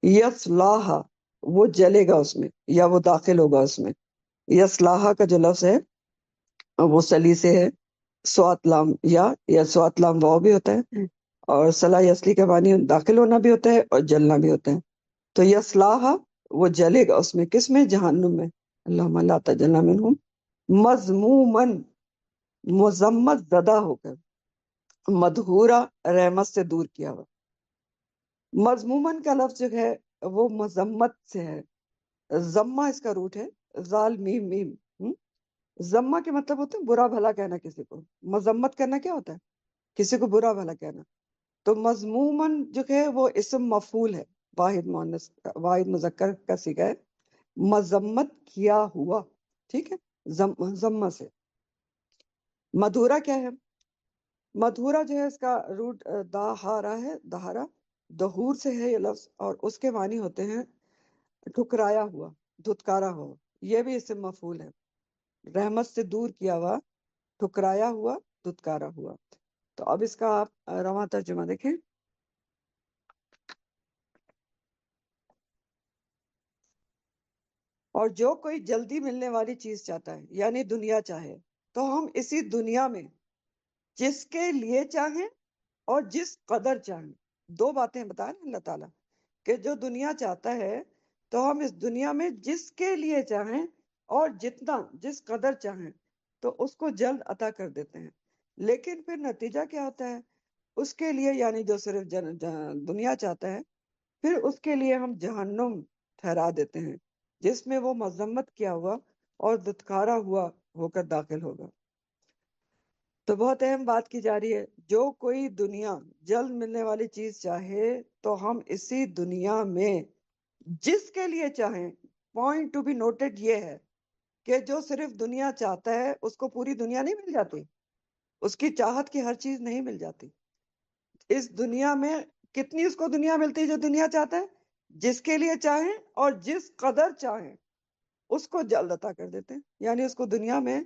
یصلاھا وہ جلے گا اس میں، یا وہ داخل ہوگا اس میں. یصلاھا کا جو لفظ ہے وہ سلی سے ہے، سوات لام یا سوات لام واو بھی ہوتا ہے، اور صلاح اصلی کا معنی داخل ہونا بھی ہوتا ہے اور جلنا بھی ہوتا ہے. تو یصلاھا وہ جلے گا اس میں، کس میں؟ جہنم میں. اللہم لا تجعلنا منہم. مذمومن مذمت زدہ ہو کر، مدحورا رحمت سے دور کیا ہوا. مذمومن کا لفظ جو ہے وہ مذمت سے ہے، ضمہ اس کا روٹ ہے، زال میم میم. ضمہ کے مطلب ہوتے ہیں برا بھلا کہنا کسی کو. مذمت کرنا کیا ہوتا ہے؟ کسی کو برا بھلا کہنا. تو مذمومن جو ہے وہ اسم مفعول ہے، واحد مؤنث واحد مذکر کا صیغہ ہے، مذمت کیا ہوا. ٹھیک ہے، ضمہ سے. مدھورا کیا ہے؟ مدھورا جو ہے اس کا روٹ دہارا ہے، دہارا دہور سے ہے یہ لفظ، اور اس کے معنی ہوتے ہیں ٹھکرایا ہوا، دھتکارا ہوا. یہ بھی اسم مفعول ہے، رحمت سے دور کیا ہوا، ٹھکرایا ہوا، دھتکارا ہوا. تو اب اس کا آپ رواں ترجمہ دیکھیں. اور جو کوئی جلدی ملنے والی چیز چاہتا ہے، یعنی دنیا چاہے، تو ہم اسی دنیا میں جس کے لیے چاہیں اور جس قدر چاہیں. دو باتیں بتائیں اللہ تعالیٰ کہ جو دنیا چاہتا ہے تو ہم اس دنیا میں جس کے لیے چاہیں اور جتنا جس قدر چاہیں تو اس کو جلد عطا کر دیتے ہیں. لیکن پھر نتیجہ کیا ہوتا ہے؟ اس کے لیے، یعنی جو صرف دنیا چاہتا ہے، پھر اس کے لیے ہم جہنم ٹھہرا دیتے ہیں، جس میں وہ مذمت کیا ہوا اور دھتکارا ہوا ہو کر داخل ہوگا. تو بہت اہم بات کی جا رہی ہے، جو کوئی دنیا جلد ملنے والی چیز چاہے تو ہم اسی دنیا میں جس کے لیے چاہیں. پوائنٹ ٹو بی نوٹڈ یہ ہے کہ جو صرف دنیا چاہتا ہے اس کو پوری دنیا نہیں مل جاتی، اس کی چاہت کی ہر چیز نہیں مل جاتی. اس دنیا میں کتنی اس کو دنیا ملتی ہے جو دنیا چاہتا ہے؟ جس کے لیے چاہیں اور جس قدر چاہیں اس کو جلد عطا کر دیتے ہیں. یعنی اس کو دنیا میں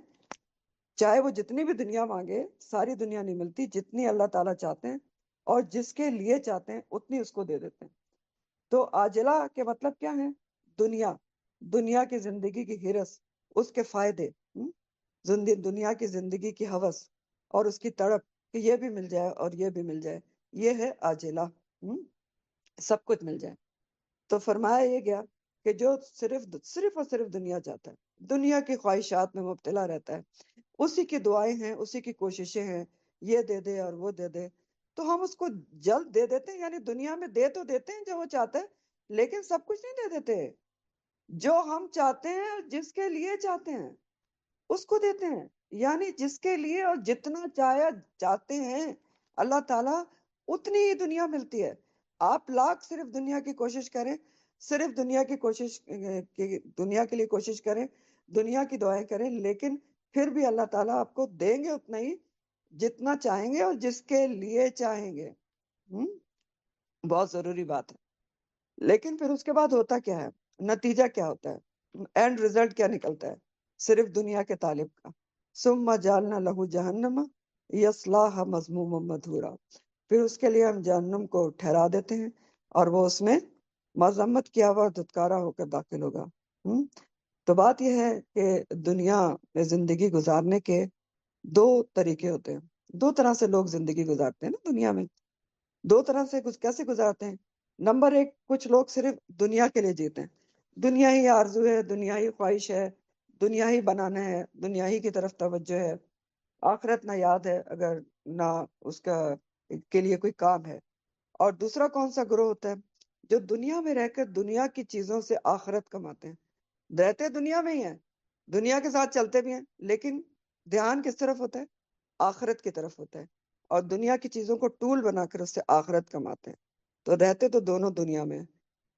چاہے وہ جتنی بھی دنیا مانگے، ساری دنیا نہیں ملتی، جتنی اللہ تعالیٰ چاہتے ہیں اور جس کے لیے چاہتے ہیں اتنی اس کو دے دیتے ہیں. تو عاجلہ کے مطلب کیا ہے؟ دنیا، دنیا کی زندگی کی ہرس، اس کے فائدے، دنیا کی زندگی کی ہوس اور اس کی تڑپ کہ یہ بھی مل جائے اور یہ بھی مل جائے، یہ ہے عاجلہ، سب کچھ مل جائے. تو فرمایا یہ گیا کہ جو صرف اور صرف دنیا چاہتا ہے، دنیا کی خواہشات میں مبتلا رہتا ہے، اسی کی دعائیں ہیں، اسی کی کوششیں ہیں، یہ دے دے اور وہ دے دے، تو ہم اس کو جلد دے دیتے ہیں. یعنی دنیا میں دے تو دیتے ہیں جو وہ چاہتا ہے، لیکن سب کچھ نہیں دے دیتے. جو ہم چاہتے ہیں اور جس کے لیے چاہتے ہیں اس کو دیتے ہیں. یعنی جس کے لیے اور جتنا چاہتے ہیں اللہ تعالیٰ اتنی ہی دنیا ملتی ہے. آپ لاکھ صرف دنیا کی کوشش کریں، صرف دنیا کی کوشش دنیا کے لیے کوشش کریں، دنیا کی دعائیں کریں، لیکن پھر بھی اللہ تعالیٰ آپ کو دیں گے اتنا ہی جتنا چاہیں گے اور جس کے لیے چاہیں گے. بہت ضروری بات ہے. لیکن پھر اس کے بعد ہوتا کیا ہے؟ نتیجہ کیا ہوتا ہے؟ اینڈ رزلٹ کیا نکلتا ہے صرف دنیا کے طالب کا؟ ثم جعلنا لہ جہنم یصلاھا مذموما مدحورا. پھر اس کے لیے ہم جہنم کو ٹھہرا دیتے ہیں اور وہ اس میں مذمت کیا ہوا دھتکارا ہو کر داخل ہوگا. تو بات یہ ہے کہ دنیا میں زندگی گزارنے کے دو طریقے ہوتے ہیں. دو طرح سے لوگ زندگی گزارتے ہیں نا دنیا میں. دو طرح سے کیسے گزارتے ہیں؟ نمبر ایک، کچھ لوگ صرف دنیا کے لیے جیتے ہیں، دنیا ہی آرزو ہے، دنیا ہی خواہش ہے، دنیا ہی بنانا ہے، دنیا ہی کی طرف توجہ ہے، آخرت نہ یاد ہے اگر نہ اس کا کے لیے کوئی کام ہے۔ اور دوسرا کون سا گروہ ہوتا ہے؟ جو دنیا میں رہ کر دنیا کی چیزوں سے آخرت کماتے ہیں، رہتے دنیا میں ہی ہیں، دنیا کے ساتھ چلتے بھی ہیں، لیکن دھیان کس طرف ہوتا ہے؟ آخرت کی طرف ہوتا ہے، اور دنیا کی چیزوں کو ٹول بنا کر اس سے آخرت کماتے ہیں۔ تو رہتے تو دونوں دنیا میں ہیں،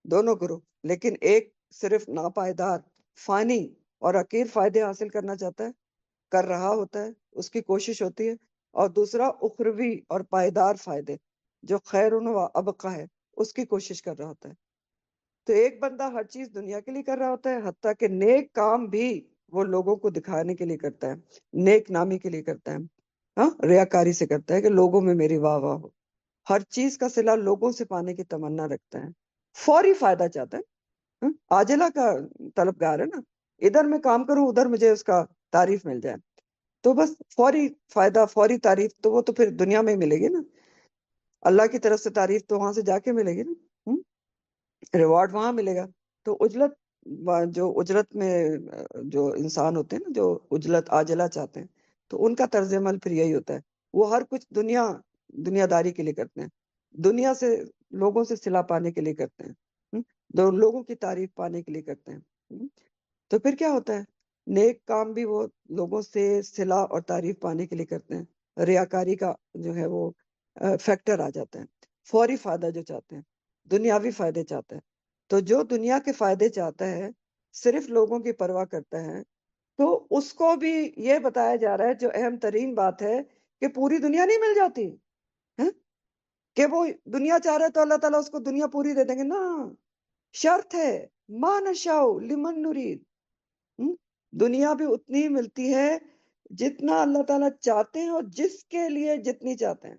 دونوں گروہ، لیکن ایک صرف ناپائیدار، فانی اور حقیر فائدے حاصل کرنا چاہتا ہے، کر رہا ہوتا ہے، اس کی کوشش ہوتی ہے، اور دوسرا اخروی اور پائیدار فائدے جو خیر و ابقا ہے اس کی کوشش کر رہا ہوتا ہے۔ تو ایک بندہ ہر چیز دنیا کے لیے کر رہا ہوتا ہے، حتیٰ کہ نیک کام بھی وہ لوگوں کو دکھانے کے لیے کرتا ہے، نیک نامی کے لیے کرتا ہے، ہاں، ریاکاری سے کرتا ہے کہ لوگوں میں میری واہ واہ ہو، ہر چیز کا صلہ لوگوں سے پانے کی تمنا رکھتا ہے، فوری فائدہ چاہتا ہے، ہاں، عاجلہ کا طلبگار ہے نا، ادھر میں کام کروں ادھر مجھے اس کا تعریف مل جائے، تو بس فوری فائدہ، فوری تعریف، تو وہ تو پھر دنیا میں ہی ملے گی نا، اللہ کی طرف سے تعریف تو وہاں سے جا کے ملے گی نا، ریوارڈ وہاں ملے گا۔ تو اجلت، جو اجرت میں جو انسان ہوتے ہیں نا، جو اجلت عاجلہ چاہتے ہیں، تو ان کا طرز عمل پھر یہی ہوتا ہے، وہ ہر کچھ دنیا داری کے لیے کرتے ہیں، دنیا سے، لوگوں سے صلہ پانے کے لیے کرتے ہیں، لوگوں کی تعریف پانے کے لیے کرتے ہیں۔ تو پھر کیا ہوتا ہے؟ نیک کام بھی وہ لوگوں سے صلہ اور تعریف پانے کے لیے کرتے ہیں، ریاکاری کا جو ہے وہ فیکٹر آ جاتا ہے، فوری فائدہ جو چاہتے ہیں، دنیاوی فائدے چاہتا ہے۔ تو جو دنیا کے فائدے چاہتا ہے، صرف لوگوں کی پرواہ کرتا ہے، تو اس کو بھی یہ بتایا جا رہا ہے، جو اہم ترین بات ہے، کہ پوری دنیا نہیں مل جاتی ہے، کہ وہ دنیا چاہ رہے تو اللہ تعالیٰ اس کو دنیا پوری دے دیں گے، نا، شرط ہے، ما نشاء لمن نرید، دنیا بھی اتنی ہی ملتی ہے جتنا اللہ تعالیٰ چاہتے ہیں، اور جس کے لیے جتنی چاہتے ہیں۔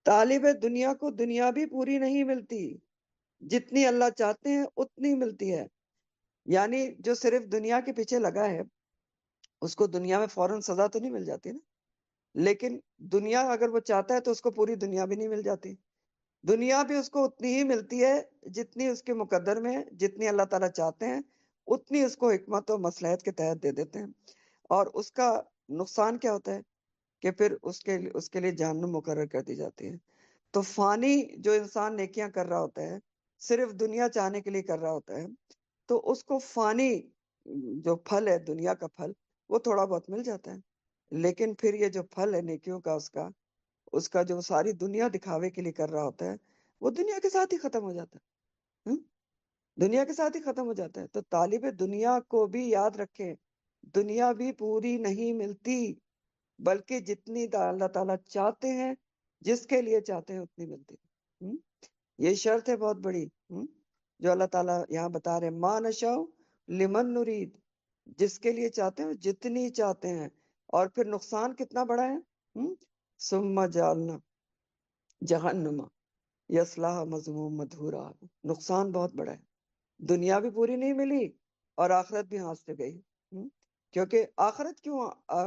طالب دنیا کو دنیا بھی پوری نہیں ملتی، جتنی اللہ چاہتے ہیں اتنی ملتی ہے۔ یعنی جو صرف دنیا کے پیچھے لگا ہے، اس کو دنیا میں فوراً سزا تو نہیں مل جاتی نا، لیکن دنیا اگر وہ چاہتا ہے تو اس کو پوری دنیا بھی نہیں مل جاتی، دنیا بھی اس کو اتنی ہی ملتی ہے جتنی اس کے مقدر میں ہے، جتنی اللہ تعالیٰ چاہتے ہیں اتنی اس کو حکمت و مصلحت کے تحت دے دیتے ہیں۔ اور اس کا نقصان کیا ہوتا ہے؟ کہ پھر اس کے لیے جہنم مقرر کر دی جاتی ہے۔ تو فانی جو انسان نیکیاں کر رہا ہوتا ہے، صرف دنیا چاہنے کے لیے کر رہا ہوتا ہے، تو اس کو فانی جو پھل ہے، دنیا کا پھل، وہ تھوڑا بہت مل جاتا ہے، لیکن پھر یہ جو پھل ہے نیکیوں کا، اس کا جو ساری دنیا دکھاوے کے لیے کر رہا ہوتا ہے، وہ دنیا کے ساتھ ہی ختم ہو جاتا ہے، دنیا کے ساتھ ہی ختم ہو جاتا ہے۔ تو طالب دنیا کو بھی یاد رکھیں، دنیا بھی پوری نہیں ملتی، بلکہ جتنی اللہ تعالیٰ چاہتے ہیں، جس کے لیے چاہتے ہیں اتنی ملتی ہے۔ یہ شرط ہے بہت بڑی، جو اللہ تعالیٰ یہاں بتا رہے ہیں، ما نشاء لمن نرید، جس کے لیے چاہتے ہیں جتنی چاہتے ہیں۔ اور پھر نقصان کتنا بڑا ہے، ثم جعلنا جہنم یصلاها مذموم مدحورا، نقصان بہت بڑا ہے، دنیا بھی پوری نہیں ملی اور آخرت بھی ہاتھ سے گئی۔ کیونکہ آخرت کیوں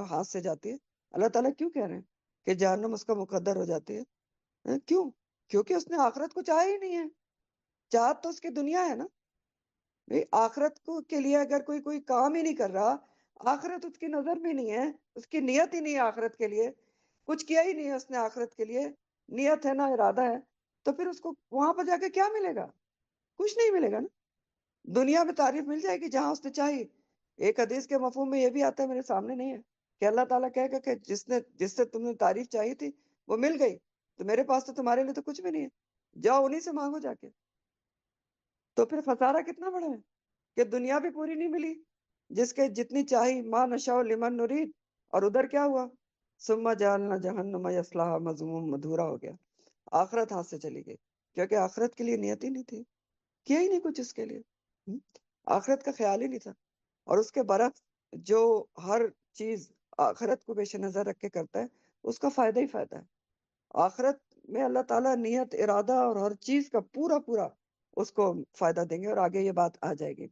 ہاتھ سے جاتی ہے؟ اللہ تعالیٰ کیوں کہہ رہے ہیں کہ جہنم اس کا مقدر ہو جاتی ہے؟ کیوں؟ کیونکہ اس نے آخرت کو چاہا ہی نہیں ہے، چاہت تو اس کی دنیا ہے نا۔ آخرت کو کے لیے اگر کوئی کام ہی نہیں کر رہا، آخرت اس کی نظر میں نہیں ہے، اس کی نیت ہی نہیں ہے آخرت کے لیے، کچھ کیا ہی نہیں ہے اس نے آخرت کے لیے، نیت ہے نہ ارادہ ہے، تو پھر اس کو وہاں پر جا کے کیا ملے گا؟ کچھ نہیں ملے گا نا۔ دنیا میں تعریف مل جائے گی جہاں اس نے چاہی۔ ایک حدیث کے مفہوم میں یہ بھی آتا ہے، میرے سامنے نہیں ہے، کہ اللہ تعالیٰ کہے گا کہ جس سے تم نے تعریف چاہی تھی وہ مل گئی، تو میرے پاس تو تمہارے لیے تو کچھ بھی نہیں ہے، جاؤ انہی سے مانگو جا کے۔ تو پھر خسارہ کتنا بڑا ہے کہ دنیا بھی پوری نہیں ملی، جس کے جتنی چاہی، ما نشاء لمن نرید، اور ادھر کیا ہوا؟ ثم جعلنا جہنم یصلاها مذموم مدحورا، ہو گیا، آخرت ہاتھ سے چلی گئی، کیونکہ آخرت کے لیے نیت ہی نہیں تھی، کیا ہی نہیں کچھ اس کے لیے، آخرت کا خیال ہی نہیں تھا۔ اور اس کے برعکس جو ہر چیز آخرت کو پیش نظر رکھ کے کرتا ہے، اس کا فائدہ ہی فائدہ ہے۔ آخرت میں اللہ تعالیٰ نیت، ارادہ اور ہر چیز کا پورا پورا اس کو فائدہ دیں گے، اور آگے یہ بات آ جائے گی۔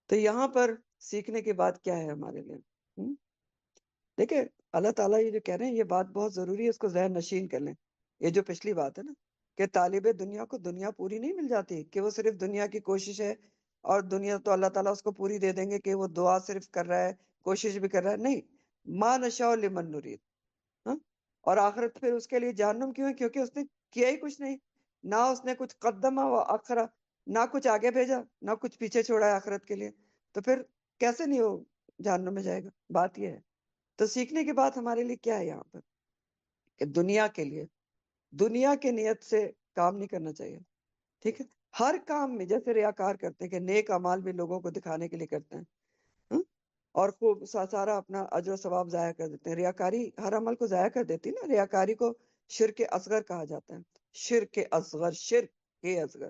تو یہاں پر سیکھنے کی بات کیا ہے ہمارے لیے؟ دیکھیں، اللہ تعالیٰ یہ جو کہہ رہے ہیں یہ بات بہت ضروری ہے، اس کو ذہن نشین کر لیں۔ یہ جو پچھلی بات ہے نا، کہ طالب دنیا کو دنیا پوری نہیں مل جاتی، کہ وہ صرف دنیا کی کوشش ہے اور دنیا تو اللہ تعالیٰ اس کو پوری دے دیں گے کہ وہ دعا صرف کر رہا ہے، کوشش بھی کر رہا ہے. نہیں، ما نشاء لمن نرید. ہاں، اور آخرت پھر اس کے لیے جہنم کیوں ہے؟ کیونکہ اس نے کیا ہی کچھ نہیں. نہ اس نے کچھ قدمہ و اخرا، نہ کچھ آگے بھیجا، نہ کچھ پیچھے چھوڑا ہے آخرت کے لیے. تو پھر کیسے نہیں وہ جہنم میں جائے گا؟ بات یہ ہے. تو سیکھنے کی بات ہمارے لیے کیا ہے یہاں پر، کہ دنیا کے لیے، دنیا کے نیت سے کام نہیں کرنا چاہیے. ٹھیک ہے، ہر کام میں جیسے ریاکار کرتے ہیں کہ نیک اعمال بھی لوگوں کو دکھانے کے لیے کرتے ہیں، ہاں؟ اور خوب سارا اپنا اجر و ثواب ضائع کر دیتے ہیں. ریاکاری ہر عمل کو ضائع کر دیتی نا. ریاکاری کو شرک اصغر کہا جاتا ہے. شرک اصغر، شرک اصغر.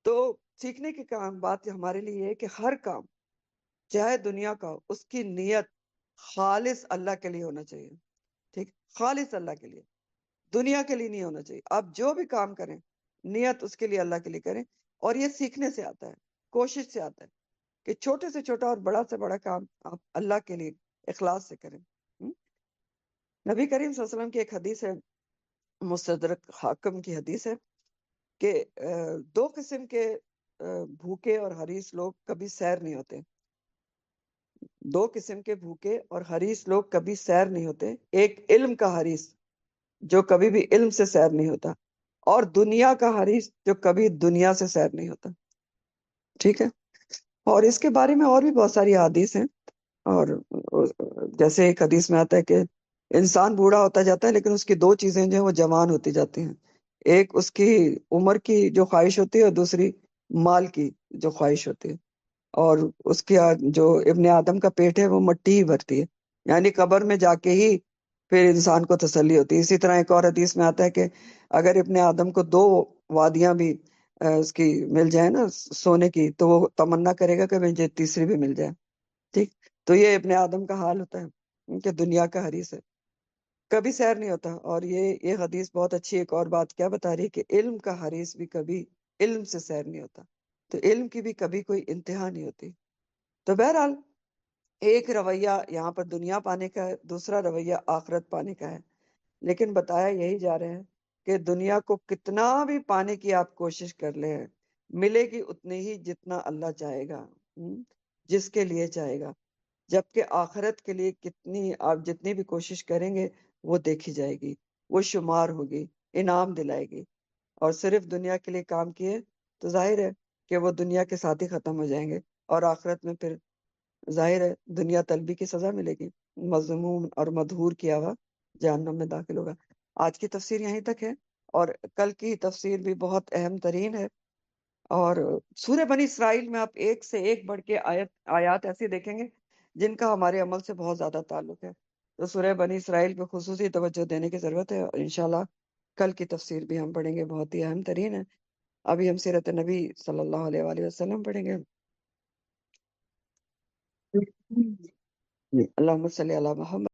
تو سیکھنے کی کام بات ہمارے لیے یہ ہے کہ ہر کام چاہے دنیا کا ہو، اس کی نیت خالص اللہ کے لیے ہونا چاہیے. ٹھیک، خالص اللہ کے لیے، دنیا کے لیے نہیں ہونا چاہیے. آپ جو بھی کام کریں نیت اس کے لیے اللہ کے لیے کریں. اور یہ سیکھنے سے آتا ہے، کوشش سے آتا ہے کہ چھوٹے سے چھوٹا اور بڑا سے بڑا کام آپ اللہ کے لیے اخلاص سے کریں. نبی کریم صلی اللہ علیہ وسلم کی ایک حدیث ہے، مستدرک حاکم کی حدیث ہے، کہ دو قسم کے بھوکے اور حریص لوگ کبھی سیر نہیں ہوتے. دو قسم کے بھوکے اور حریص لوگ کبھی سیر نہیں ہوتے. ایک علم کا حریص جو کبھی بھی علم سے سیر نہیں ہوتا، اور دنیا کا حریص جو کبھی دنیا سے سیر نہیں ہوتا. ٹھیک ہے، اور اس کے بارے میں اور بھی بہت ساری حدیث ہیں. اور جیسے ایک حدیث میں آتا ہے کہ انسان بوڑھا ہوتا جاتا ہے لیکن اس کی دو چیزیں جو ہیں وہ جوان ہوتی جاتی ہیں. ایک اس کی عمر کی جو خواہش ہوتی ہے، اور دوسری مال کی جو خواہش ہوتی ہے. اور اس کی جو ابن آدم کا پیٹ ہے وہ مٹی ہی بھرتی ہے، یعنی قبر میں جا کے ہی پھر انسان کو تسلی ہوتی ہے. اسی طرح ایک اور حدیث میں آتا ہے کہ اگر ابن آدم کو دو وادیاں بھی اس کی مل جائے نا سونے کی، تو وہ تمنا کرے گا کہ مجھے تیسری بھی مل جائے. ٹھیک، تو یہ ابن آدم کا حال ہوتا ہے کہ دنیا کا حریص ہے، کبھی سیر نہیں ہوتا. اور یہ حدیث بہت اچھی ایک اور بات کیا بتا رہی ہے کہ علم کا حریص بھی کبھی علم سے سیر نہیں ہوتا. تو علم کی بھی کبھی کوئی انتہا نہیں ہوتی. تو بہرحال ایک رویہ یہاں پر دنیا پانے کا ہے، دوسرا رویہ آخرت پانے کا ہے. لیکن بتایا یہی جا رہے ہیں کہ دنیا کو کتنا بھی پانے کی آپ کوشش کر لیں، ملے گی اتنی ہی جتنا اللہ چاہے گا، جس کے لیے چاہے گا. جبکہ آخرت کے لیے آپ جتنی بھی کوشش کریں گے وہ دیکھی جائے گی، وہ شمار ہوگی، انعام دلائے گی. اور صرف دنیا کے لیے کام کیے تو ظاہر ہے کہ وہ دنیا کے ساتھ ہی ختم ہو جائیں گے، اور آخرت میں پھر ظاہر ہے دنیا طلبی کی سزا ملے گی، مذموم اور مدحور کیا ہوا جہنم میں داخل ہوگا. آج کی تفسیر یہیں تک ہے، اور کل کی تفسیر بھی بہت اہم ترین ہے. اور سورہ بنی اسرائیل میں آپ ایک سے ایک بڑھ کے آیات ایسی دیکھیں گے جن کا ہمارے عمل سے بہت زیادہ تعلق ہے. تو سورہ بنی اسرائیل پہ خصوصی توجہ دینے کی ضرورت ہے، اور انشاءاللہ کل کی تفسیر بھی ہم پڑھیں گے، بہت ہی اہم ترین ہے. ابھی ہم سیرت نبی صلی اللہ علیہ وآلہ وسلم پڑھیں گے. اللہم صلی علی محمد